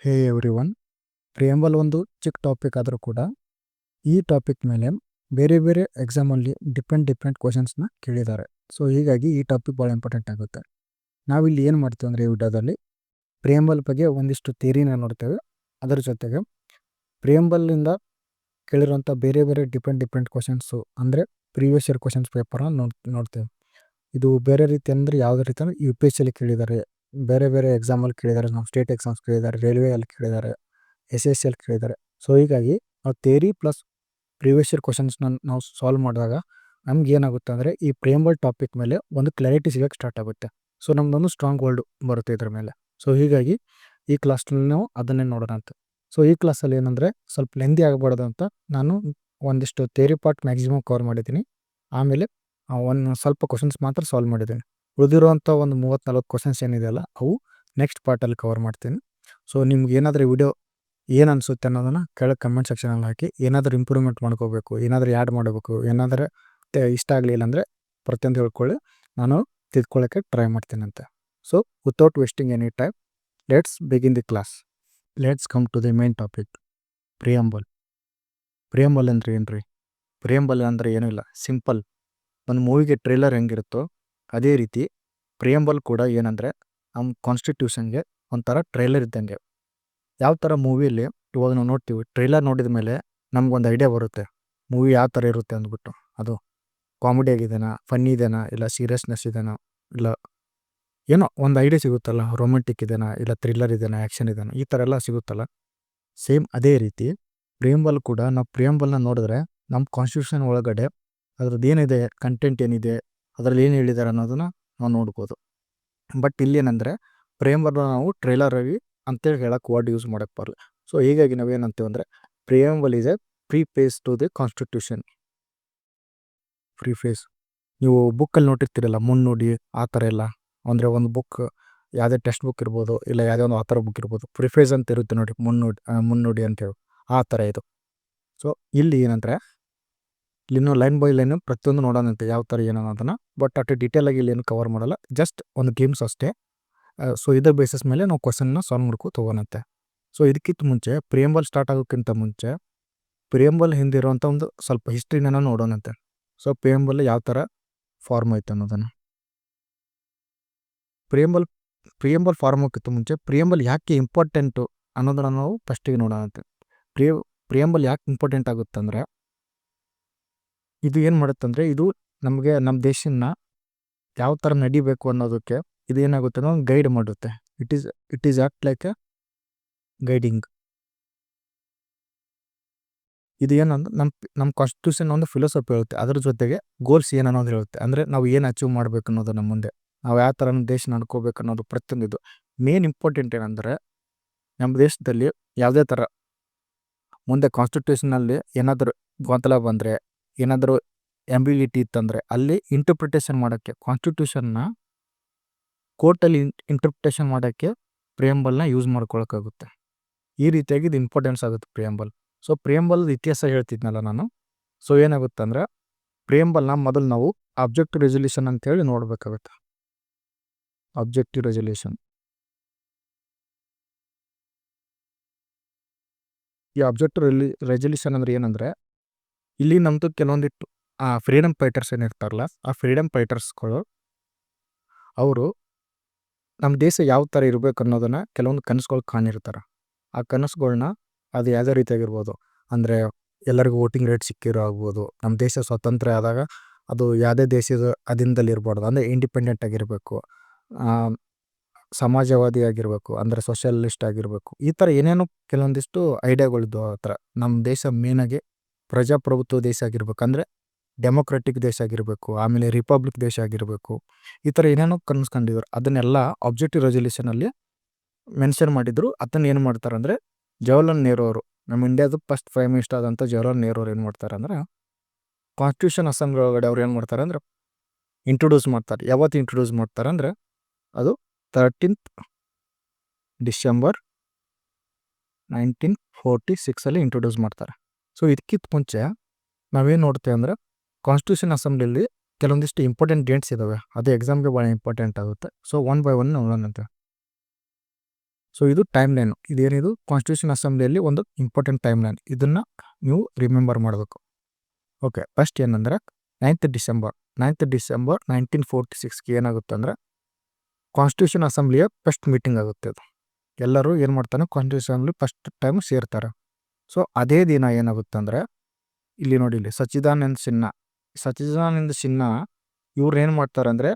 ಹೇ everyone, preamble ಒಂದು ಚಿಕ್ಕ topic ಆದರೂ ಕೂಡ ಈ ಟಾಪಿಕ್ ಮೇಲೆ ಬೇರೆ ಬೇರೆ ಎಕ್ಸಾಮಲ್ಲಿ ಡಿಫ್ರೆಂಟ್ ಕ್ವಶನ್ಸ್ನ ಕೇಳಿದ್ದಾರೆ. ಸೊ ಹೀಗಾಗಿ ಈ ಟಾಪಿಕ್ ಭಾಳ ಇಂಪಾರ್ಟೆಂಟ್ ಆಗುತ್ತೆ. ನಾವಿಲ್ಲಿ ಏನು ಮಾಡ್ತೀವಿ ಅಂದರೆ ಈ ವಿಡಿಯೋದಲ್ಲಿ ಪ್ರಿಯಂಬಲ್ ಬಗ್ಗೆ ಒಂದಿಷ್ಟು ಥಿಯರಿನ ನೋಡ್ತೇವೆ. ಅದರ ಜೊತೆಗೆ ಪ್ರಿಯಂಬಲ್ಲಿಂದ ಕೇಳಿರುವಂಥ ಬೇರೆ ಬೇರೆ ಡಿಫ್ರೆಂಟ್ ಕ್ವಶನ್ಸು ಅಂದರೆ ಪ್ರೀವಿಯಸ್ ಇಯರ್ ಕ್ವಶನ್ಸ್ ಪೇಪರನ್ನು ನೋಡ್ತೇವೆ. ಇದು ಬೇರೆ ರೀತಿ ಅಂದರೆ ಯಾವುದೇ ರೀತಿ ಅಂದರೆ ಯು ಪಿ ಎಸ್ ಸಿಲಿ ಕೇಳಿದ್ದಾರೆ, ಬೇರೆ ಬೇರೆ ಎಕ್ಸಾಮಲ್ಲಿ ಕೇಳಿದ್ದಾರೆ, ನಾವು ಸ್ಟೇಟ್ ಎಕ್ಸಾಮ್ಸ್ ಕೇಳಿದ್ದಾರೆ, ರೈಲ್ವೆಯಲ್ಲಿ ಕೇಳಿದ್ದಾರೆ, ಎಸ್ ಎಸ್ ಎಲ್ ಕೇಳಿದ್ದಾರೆ. ಸೊ ಹೀಗಾಗಿ ನಾವು ಥಿಯರಿ ಪ್ಲಸ್ ಪ್ರೀವಿಯಸ್ ಇಯರ್ ಕ್ವಶನ್ಸ್ನ ನಾವು ಸಾಲ್ವ್ ಮಾಡಿದಾಗ ನಮ್ಗೆ ಏನಾಗುತ್ತೆ ಅಂದರೆ ಈ ಪ್ರಿಯಂಬಲ್ ಟಾಪಿಕ್ ಮೇಲೆ ಒಂದು ಕ್ಲಾರಿಟಿ ಸಿಗೋಕ್ಕೆ ಸ್ಟಾರ್ಟ್ ಆಗುತ್ತೆ. ಸೊ ನಮ್ದೊಂದು ಸ್ಟ್ರಾಂಗ್ ವರ್ಲ್ಡ್ ಬರುತ್ತೆ ಇದ್ರ ಮೇಲೆ. ಸೊ ಹೀಗಾಗಿ ಈ ಕ್ಲಾಸ್ನಲ್ಲಿ ನಾವು ಅದನ್ನೇ ನೋಡೋಣ ಅಂತ. ಸೊ ಈ ಕ್ಲಾಸಲ್ಲಿ ಏನಂದರೆ ಸ್ವಲ್ಪ ಲೆಂದಿ ಆಗಬಾರ್ದು ಅಂತ ನಾನು ಒಂದಿಷ್ಟು ಥಿಯರಿ ಪಾರ್ಟ್ ಮ್ಯಾಕ್ಸಿಮಮ್ ಕವರ್ ಮಾಡಿದ್ದೀನಿ. ಆಮೇಲೆ ಒಂದು ಸ್ವಲ್ಪ ಕ್ವಶನ್ಸ್ ಮಾತ್ರ ಸಾಲ್ವ್ ಮಾಡಿದ್ದೀನಿ. ಉಳಿದಿರುವಂಥ ಒಂದು 30-40 ಕ್ವಶನ್ಸ್ ಏನಿದೆಯಲ್ಲ ಅವು ನೆಕ್ಸ್ಟ್ ಪಾರ್ಟಲ್ಲಿ ಕವರ್ ಮಾಡ್ತೀನಿ. ಸೊ ನಿಮ್ಗೆ ಏನಾದರೂ ವಿಡಿಯೋ ಏನು ಅನಿಸುತ್ತೆ ಅನ್ನೋದನ್ನು ಕೆಳಗೆ ಕಮೆಂಟ್ ಸೆಕ್ಷನಲ್ಲಿ ಹಾಕಿ. ಏನಾದರೂ ಇಂಪ್ರೂವ್ಮೆಂಟ್ ಮಾಡ್ಕೋಬೇಕು, ಏನಾದರೂ ಆ್ಯಡ್ ಮಾಡಬೇಕು, ಏನಾದರೂ ಇಷ್ಟ ಆಗಲಿಲ್ಲ ಅಂದರೆ ಪ್ರತಿಯೊಂದು ಹೇಳ್ಕೊಳ್ಳಿ, ನಾನು ತಿದ್ಕೊಳ್ಳೋಕ್ಕೆ ಟ್ರೈ ಮಾಡ್ತೀನಂತೆ. So without wasting any time, let's begin the class. Let's come to the main topic, preamble. Preamble ಅಂದರೆ ಏನು ರೀ? ಪ್ರಿಯಂಬಲ್ ಅಂದರೆ ಏನೂ ಇಲ್ಲ, ಸಿಂಪಲ್. ಒಂದು ಮೂವಿಗೆ ಟ್ರೇಲರ್ ಹೆಂಗಿರುತ್ತೋ ಅದೇ ರೀತಿ ಪ್ರಿಯಂಬಲ್ ಕೂಡ ಏನಂದರೆ ನಮ್ಮ ಕಾನ್ಸ್ಟಿಟ್ಯೂಷನ್ಗೆ ಒಂಥರ ಟ್ರೇಲರ್ ಇದ್ದಂಗೆ. ಯಾವ ಥರ ಮೂವಿಯಲ್ಲಿ ಇವಾಗ ನಾವು ನೋಡ್ತೀವಿ, ಟ್ರೇಲರ್ ನೋಡಿದ ಮೇಲೆ ನಮ್ಗೊಂದು ಐಡಿಯಾ ಬರುತ್ತೆ ಮೂವಿ ಯಾವ ಥರ ಇರುತ್ತೆ ಅಂದ್ಬಿಟ್ಟು. ಅದು ಕಾಮಿಡಿ ಆಗಿದೆನಾ, ಫನ್ನಿ ಇದೆನಾ, ಇಲ್ಲ ಸೀರಿಯಸ್ನೆಸ್ ಇದೆನಾ, ಇಲ್ಲ ಏನೋ ಒಂದು ಐಡಿಯಾ ಸಿಗುತ್ತಲ್ಲ, ರೊಮ್ಯಾಂಟಿಕ್ ಇದೆನಾ, ಇಲ್ಲ ಥ್ರಿಲ್ಲರ್ ಇದೆನಾ, ಆ್ಯಕ್ಷನ್ ಇದೆನಾ, ಈ ಥರ ಎಲ್ಲ ಸಿಗುತ್ತಲ್ಲ. ಸೇಮ್ ಅದೇ ರೀತಿ ಪ್ರಿಯಂಬಲ್ ಕೂಡ ನಾವು ಪ್ರಿಯಂಬಲ್ನ ನೋಡಿದ್ರೆ ನಮ್ಮ ಕಾನ್ಸ್ಟಿಟ್ಯೂಷನ್ ಒಳಗಡೆ ಅದ್ರದ್ದು ಏನಿದೆ, ಕಂಟೆಂಟ್ ಏನಿದೆ, ಅದರಲ್ಲಿ ಏನು ಹೇಳಿದ್ದಾರೆ ಅನ್ನೋದನ್ನು ನಾವು ನೋಡ್ಬೋದು. ಬಟ್ ಇಲ್ಲೇನೆಂದರೆ ಪ್ರಿಯಂಬಲ್ನ ನಾವು ಟ್ರೇಲರ್ ಆಗಿ ಅಂತೇಳಿ ಹೇಳಕ್ಕೆ ವರ್ಡ್ ಯೂಸ್ ಮಾಡೋಕ್ಕೆ ಬರಲ್ಲ. ಸೊ ಹೀಗಾಗಿ ನಾವೇನಂತೀವಿ ಅಂದರೆ preamble is a preface to the constitution. Preface ನೀವು ಬುಕ್ಕಲ್ಲಿ ನೋಟಿರ್ತೀರಲ್ಲ, ಮುನ್ನುಡಿ ಆ ಥರ ಎಲ್ಲ. ಅಂದರೆ ಒಂದು ಬುಕ್ ಯಾವುದೇ ಟೆಕ್ಸ್ಟ್ ಬುಕ್ ಇರ್ಬೋದು, ಇಲ್ಲ ಯಾವುದೇ ಒಂದು ಆಥರ್ ಬುಕ್ ಇರ್ಬೋದು, ಪ್ರಿಫೇಸ್ ಅಂತ ಇರುತ್ತೆ ನೋಡಿ, ಮುನ್ನುಡಿ ಅಂತೇಳಿ, ಆ ಥರ ಇದು. ಸೊ ಇಲ್ಲಿ ಏನಂದರೆ ಇಲ್ಲಿನೂ ಲೈನ್ ಬೈ ಲೈನು ಪ್ರತಿಯೊಂದು ನೋಡೋಣಂತೆ ಯಾವ ಥರ ಏನೋ ಅದನ್ನು. ಬಟ್ ಅಷ್ಟು ಡೀಟೇಲಾಗಿ ಇಲ್ಲಿ ಏನು ಕವರ್ ಮಾಡಲ್ಲ, ಜಸ್ಟ್ ಒಂದು ಗೇಮ್ಸ್ ಅಷ್ಟೇ. ಸೊ ಇದರ ಬೇಸಿಸ್ ಮೇಲೆ ನಾವು ಕ್ವಶನ್ನ ಸಾಲ್ವ್ ಮಾಡ್ಕೊ ತೊಗೋಣಂತೆ. ಸೊ ಇದಕ್ಕಿಂತ ಮುಂಚೆ ಪ್ರಿಯಂಬಲ್ ಸ್ಟಾರ್ಟ್ ಆಗೋಕ್ಕಿಂತ ಮುಂಚೆ ಪ್ರಿಯಂಬಲ್ ಹಿಂದಿರುವಂಥ ಒಂದು ಸ್ವಲ್ಪ ಹಿಸ್ಟ್ರಿನ ನೋಡೋಣಂತೆ. ಸೊ ಪ್ರಿಯಂಬಲ್ ಯಾವ ಥರ ಫಾರ್ಮ್ ಆಯ್ತು ಅನ್ನೋದನ್ನು. ಪ್ರಿಯಂಬಲ್ ಫಾರ್ಮ್ ಆಗೋಕ್ಕಿಂತ ಮುಂಚೆ ಪ್ರಿಯಂಬಲ್ ಯಾಕೆ ಇಂಪಾರ್ಟೆಂಟು ಅನ್ನೋದನ್ನು ನಾವು ಫಸ್ಟಿಗೆ ನೋಡೋಣಂತೆ. ಪ್ರಿಯಂಬಲ್ ಯಾಕೆ ಇಂಪಾರ್ಟೆಂಟ್ ಆಗುತ್ತೆ ಅಂದರೆ ಇದು ಏನು ಮಾಡುತ್ತಂದರೆ ಇದು ನಮಗೆ ನಮ್ಮ ದೇಶನ ಯಾವ ಥರ ನಡಿಬೇಕು ಅನ್ನೋದಕ್ಕೆ ಇದು ಏನಾಗುತ್ತೆ ಅನ್ನೋ ಗೈಡ್ ಮಾಡುತ್ತೆ. It is act like A guiding. ಇದು ಏನಂದ್ರೆ ನಮ್ಮ ಕಾನ್ಸ್ಟಿಟ್ಯೂಷನ್ ಒಂದು ಫಿಲಾಸಫಿ ಹೇಳುತ್ತೆ, ಅದ್ರ ಜೊತೆಗೆ ಗೋಲ್ಸ್ ಏನು ಅನ್ನೋದು ಹೇಳುತ್ತೆ. ಅಂದರೆ ನಾವು ಏನು ಅಚೀವ್ ಮಾಡಬೇಕು ಅನ್ನೋದು, ನಮ್ಮ ಮುಂದೆ ನಾವು ಯಾವ ಥರ ನಮ್ಮ ದೇಶ ನಡ್ಕೋಬೇಕು ಅನ್ನೋದು ಪ್ರತಿಯೊಂದು. ಇದು ಮೇನ್ ಇಂಪಾರ್ಟೆಂಟ್ ಏನಂದರೆ ನಮ್ಮ ದೇಶದಲ್ಲಿ ಯಾವುದೇ ಥರ ಮುಂದೆ ಕಾನ್ಸ್ಟಿಟ್ಯೂಷನಲ್ಲಿ ಏನಾದರೂ ಗೊಂದಲ ಬಂದರೆ, ಏನಾದರೂ ಎಂಬಿಲಿಟಿ ಇತ್ತಂದರೆ ಅಲ್ಲಿ ಇಂಟರ್ಪ್ರಿಟೇಷನ್ ಮಾಡೋಕ್ಕೆ, ಕಾನ್ಸ್ಟಿಟ್ಯೂಷನ್ನ ಕೋರ್ಟಲ್ಲಿ ಇಂಟರ್ಪ್ರಿಟೇಷನ್ ಮಾಡೋಕ್ಕೆ ಪ್ರಿಯಂಬಲ್ನ ಯೂಸ್ ಮಾಡ್ಕೊಳಕ್ಕಾಗುತ್ತೆ. ಈ ರೀತಿಯಾಗಿ ಇದು ಇಂಪಾರ್ಟೆನ್ಸ್ ಆಗುತ್ತೆ ಪ್ರಿಯಂಬಲ್. ಸೊ ಪ್ರಿಯಂಬಲ್ ಇತಿಹಾಸ ಹೇಳ್ತಿದ್ನಲ್ಲ ನಾನು. ಸೊ ಏನಾಗುತ್ತೆ ಅಂದರೆ ಪ್ರಿಯಂಬಲ್ನ ಮೊದಲು ನಾವು ಅಬ್ಜೆಕ್ಟಿವ್ ರೆಸಲ್ಯೂಷನ್ ಅಂತೇಳಿ ನೋಡಬೇಕಾಗುತ್ತೆ. ಅಬ್ಜೆಕ್ಟಿವ್ ರೆಸಲ್ಯೂಷನ್, ಈ ಅಬ್ಜೆಕ್ಟಿವ್ ರೆಸಲ್ಯೂಷನ್ ಅಂದರೆ ಏನಂದರೆ ಇಲ್ಲಿ ನಮ್ಮದು ಕೆಲವೊಂದಿಟ್ಟು ಫ್ರೀಡಮ್ ಫೈಟರ್ಸ್ ಏನಿರ್ತಾರಲ್ಲ, ಆ ಫ್ರೀಡಮ್ ಫೈಟರ್ಸ್ಗಳು ಅವರು ನಮ್ಮ ದೇಶ ಯಾವ ಥರ ಇರಬೇಕು ಅನ್ನೋದನ್ನು ಕೆಲವೊಂದು ಕನಸುಗಳು ಕಾಣಿರ್ತಾರೆ. ಆ ಕನಸುಗಳನ್ನ ಅದು ಯಾವುದೇ ರೀತಿಯಾಗಿರ್ಬೋದು, ಅಂದರೆ ಎಲ್ಲರಿಗೂ ವೋಟಿಂಗ್ ರೈಟ್ ಸಿಕ್ಕಿರೋ ಆಗ್ಬೋದು, ನಮ್ಮ ದೇಶ ಸ್ವತಂತ್ರ ಆದಾಗ ಅದು ಯಾವುದೇ ದೇಶದ ಅಧೀನದಲ್ಲಿ ಇರಬಾರ್ದು, ಅಂದರೆ ಇಂಡಿಪೆಂಡೆಂಟ್ ಆಗಿರಬೇಕು, ಸಮಾಜವಾದಿ ಆಗಿರಬೇಕು, ಅಂದರೆ ಸೋಷಿಯಲಿಸ್ಟ್ ಆಗಿರಬೇಕು, ಈ ಥರ ಏನೇನೋ ಕೆಲವೊಂದಿಷ್ಟು ಐಡಿಯಾಗಳಿದ್ದು. ಆ ಥರ ನಮ್ಮ ದೇಶ ಮೇನಾಗಿ ಪ್ರಜಾಪ್ರಭುತ್ವ ದೇಶ ಆಗಿರ್ಬೇಕು, ಅಂದರೆ ಡೆಮೊಕ್ರೆಟಿಕ್ ದೇಶ ಆಗಿರಬೇಕು, ಆಮೇಲೆ ರಿಪಬ್ಲಿಕ್ ದೇಶ ಆಗಿರಬೇಕು, ಈ ಥರ ಏನೇನೋ ಕನ್ಸ್ಕೊಂಡಿದ್ರು. ಅದನ್ನೆಲ್ಲ ಅಬ್ಜೆಕ್ಟಿವ್ ರೆಸಲ್ಯೂಷನಲ್ಲಿ ಮೆನ್ಷನ್ ಮಾಡಿದ್ರು. ಅದನ್ನು ಏನು ಮಾಡ್ತಾರೆ ಅಂದರೆ ಜವಾಹರ್ಲಾಲ್ ನೆಹರು ಅವರು, ನಮ್ಮ ಇಂಡಿಯಾದ ಫಸ್ಟ್ ಪ್ರೈಮ್ ಮಿನಿಸ್ಟರ್ ಆದಂಥ ಜವಾಹರ್ಲಾಲ್ ನೆಹರು ಅವ್ರು ಏನು ಮಾಡ್ತಾರೆ ಅಂದರೆ ಕಾನ್ಸ್ಟಿಟ್ಯೂಷನ್ ಅಸೆಂಬ್ಲಿ ಒಳಗಡೆ ಅವ್ರು ಏನು ಮಾಡ್ತಾರೆ ಅಂದರೆ ಇಂಟ್ರೊಡ್ಯೂಸ್ ಮಾಡ್ತಾರೆ. ಯಾವತ್ತು ಇಂಟ್ರೊಡ್ಯೂಸ್ ಮಾಡ್ತಾರೆ ಅಂದರೆ ಅದು 13th ಡಿಸೆಂಬರ್ 1946 ಇಂಟ್ರೊಡ್ಯೂಸ್ ಮಾಡ್ತಾರೆ. ಸೊ ಇದಕ್ಕಿಂತ ಮುಂಚೆ ನಾವೇನು ನೋಡ್ತೇವೆ ಅಂದರೆ ಕಾನ್ಸ್ಟಿಟ್ಯೂಷನ್ ಅಸೆಂಬ್ಲಿಯಲ್ಲಿ ಕೆಲವೊಂದಿಷ್ಟು ಇಂಪಾರ್ಟೆಂಟ್ ಡೇಟ್ಸ್ ಇದ್ದಾವೆ, ಅದು ಎಕ್ಸಾಮ್ಗೆ ಭಾಳ ಇಂಪಾರ್ಟೆಂಟ್ ಆಗುತ್ತೆ. ಸೊ ಒನ್ ಬೈ ಒನ್ ನೋಡೋಣಂತೆ. ಸೊ ಇದು ಟೈಮ್ ಲೈನು. ಇದೇನಿದು ಕಾನ್ಸ್ಟಿಟ್ಯೂಷನ್ ಅಸೆಂಬ್ಲಿಯಲ್ಲಿ ಒಂದು ಇಂಪಾರ್ಟೆಂಟ್ ಟೈಮ್ ಲೈನ್. ಇದನ್ನು ನೀವು ರಿಮೆಂಬರ್ ಮಾಡಬೇಕು. ಓಕೆ, ಫಸ್ಟ್ ಏನಂದ್ರೆ 9th ಡಿಸೆಂಬರ್ 1946ಗೆ ಏನಾಗುತ್ತೆ ಅಂದರೆ ಕಾನ್ಸ್ಟಿಟ್ಯೂಷನ್ ಅಸೆಂಬ್ಲಿಯ ಫಸ್ಟ್ ಮೀಟಿಂಗ್ ಆಗುತ್ತೆ. ಅದು ಎಲ್ಲರೂ ಏನು ಮಾಡ್ತಾನೆ, ಕಾನ್ಸ್ಟಿಟ್ಯೂಷನ್ ಅಸೆಂಬ್ಲಿ ಫಸ್ಟ್ ಟೈಮ್ ಸೇರ್ತಾರೆ. ಸೊ ಅದೇ ದಿನ ಏನಾಗುತ್ತೆ ಅಂದರೆ ಇಲ್ಲಿ ನೋಡಿ, ಇಲ್ಲಿ ಸಚ್ಚಿದಾನಂದ ಸಿನ್ಹಾ ಇವ್ರು ಏನು ಮಾಡ್ತಾರೆ ಅಂದರೆ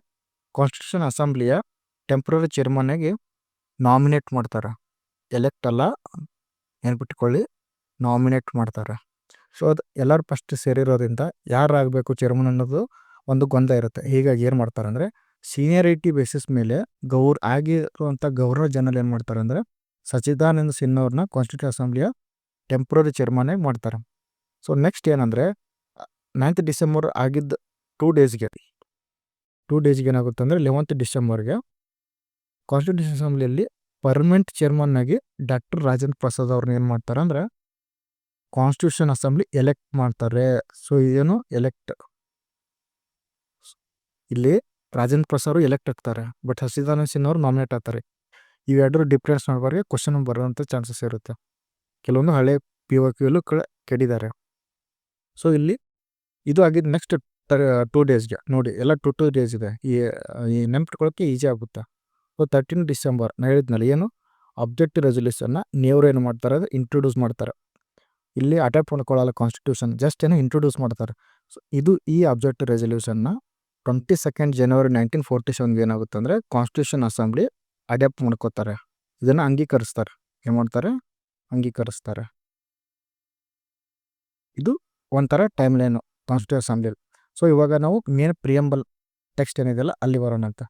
ಕಾನ್ಸ್ಟಿಟ್ಯೂಷನ್ ಅಸೆಂಬ್ಲಿಯ ಟೆಂಪ್ರರಿ ಚೇರ್ಮನ್ನಾಗಿ ನಾಮಿನೇಟ್ ಮಾಡ್ತಾರೆ. ಎಲೆಕ್ಟ್ ಅಲ್ಲ, ಏನ್ಬಿಟ್ಕೊಳ್ಳಿ, ನಾಮಿನೇಟ್ ಮಾಡ್ತಾರೆ. ಸೊ ಅದು ಎಲ್ಲರೂ ಫಸ್ಟ್ ಸೇರಿರೋದ್ರಿಂದ ಯಾರಾಗಬೇಕು ಚೇರ್ಮನ್ ಅನ್ನೋದು ಒಂದು ಗೊಂದಲ ಇರುತ್ತೆ. ಹೀಗಾಗಿ ಏನು ಮಾಡ್ತಾರೆ ಅಂದರೆ ಸೀನಿಯರಿಟಿ ಬೇಸಿಸ್ ಮೇಲೆ ಆಗಿರುವಂಥ ಗವರ್ನರ್ ಜನರಲ್ ಏನು ಮಾಡ್ತಾರೆ ಅಂದರೆ ಸಚ್ಚಿದಾನಂದ ಸಿನ್ಹಾ ಅವ್ರನ್ನ ಕಾನ್ಸ್ಟಿಟ್ಯೂಷನ್ ಅಸೆಂಬ್ಲಿಯ ಟೆಂಪ್ರರಿ ಚೇರ್ಮನ್ನಾಗಿ ಮಾಡ್ತಾರೆ. ಸೊ ನೆಕ್ಸ್ಟ್ ಏನಂದರೆ 9th ಡಿಸೆಂಬರ್ ಆಗಿದ್ದ 2 ಡೇಸ್ಗೆ ಏನಾಗುತ್ತೆ ಅಂದರೆ 11th ಡಿಸೆಂಬರ್ಗೆ ಕಾನ್ಸ್ಟಿಟ್ಯೂಷನ್ ಅಸೆಂಬ್ಲಿಯಲ್ಲಿ ಪರ್ಮನೆಂಟ್ ಚೇರ್ಮನ್ ಆಗಿ ಡಾಕ್ಟರ್ ರಾಜೇಂದ್ರ ಪ್ರಸಾದ್ ಅವ್ರನ್ನ ಏನು ಮಾಡ್ತಾರೆ ಅಂದರೆ ಕಾನ್ಸ್ಟಿಟ್ಯೂಷನ್ ಅಸೆಂಬ್ಲಿ ಎಲೆಕ್ಟ್ ಮಾಡ್ತಾರೆ. ಸೊ ಇದೇನು ಎಲೆಕ್ಟ್, ಇಲ್ಲಿ ರಾಜೇಂದ್ರ ಪ್ರಸಾದ್ ಎಲೆಕ್ಟ್ ಆಗ್ತಾರೆ, ಬಟ್ ಸಚ್ಚಿದಾನಂದ ಸಿನ್ಹಾ ಅವರು ನಾಮಿನೇಟ್ ಆಗ್ತಾರೆ. ಇವೆರಡರ ಡಿಫ್ರೆನ್ಸ್ ನೋಡ್ಬಾರ್ಗೆ ಕ್ವಶನ್ ಬರೋಂಥ ಚಾನ್ಸಸ್ ಇರುತ್ತೆ. ಕೆಲವೊಂದು ಹಳೆ POQಲ್ಲೂ ಕೆಡಿದ್ದಾರೆ. ಸೊ ಇಲ್ಲಿ ಇದು ಆಗಿದ್ದು ನೆಕ್ಸ್ಟ್ 2 ಡೇಸ್ಗೆ ನೋಡಿ, ಎಲ್ಲ 2 ಡೇಸ್ ಇದೆ. ಈ ನೆನ್ಪಿಟ್ಕೊಳ್ಳೋಕ್ಕೆ ಈಸಿ ಆಗುತ್ತೆ. ಸೊ 13 ಡಿಸೆಂಬರ್ ನಾನು ಹೇಳಿದ್ನಲ್ಲಿ ಏನು ಅಬ್ಜೆಕ್ಟಿವ್ ರೆಸೊಲ್ಯೂಷನ್ನ ನೆಹರು ಏನು ಮಾಡ್ತಾರೆ ಅಂದರೆ ಇಂಟ್ರೊಡ್ಯೂಸ್ ಮಾಡ್ತಾರೆ. ಇಲ್ಲಿ ಅಡಾಪ್ಟ್ ಮಾಡ್ಕೊಳ್ಳಲ್ಲ ಕಾನ್ಸ್ಟಿಟ್ಯೂಷನ್, ಜಸ್ಟ್ ಏನೋ ಇಂಟ್ರೊಡ್ಯೂಸ್ ಮಾಡ್ತಾರೆ. ಸೊ ಈ ಅಬ್ಜೆಕ್ಟಿವ್ ರೆಸೊಲ್ಯೂಷನ್ನ 22nd ಜನವರಿ 1947 ಏನಾಗುತ್ತೆ ಅಂದರೆ ಕಾನ್ಸ್ಟಿಟ್ಯೂಷನ್ ಅಸೆಂಬ್ಲಿ ಅಡಾಪ್ಟ್ ಮಾಡ್ಕೋತಾರೆ. ಇದನ್ನು ಅಂಗೀಕರಿಸ್ತಾರೆ. ಏನು ಮಾಡ್ತಾರೆ? ಅಂಗೀಕರಿಸ್ತಾರೆ. ಇದು ಒಂಥರ ಟೈಮ್ ಲೈನು ಕಾನ್ಸ್ಟಿಟ್ಯೂಷನ್ ಅಸೆಂಬ್ಲಿಯಲ್ಲಿ. ಸೊ ಇವಾಗ ನಾವು ಮೇನ್ ಪ್ರಿಯಂಬಲ್ ಟೆಕ್ಸ್ಟ್ ಏನಿದೆಯಲ್ಲ ಅಲ್ಲಿ ಬರೋಣಂತ.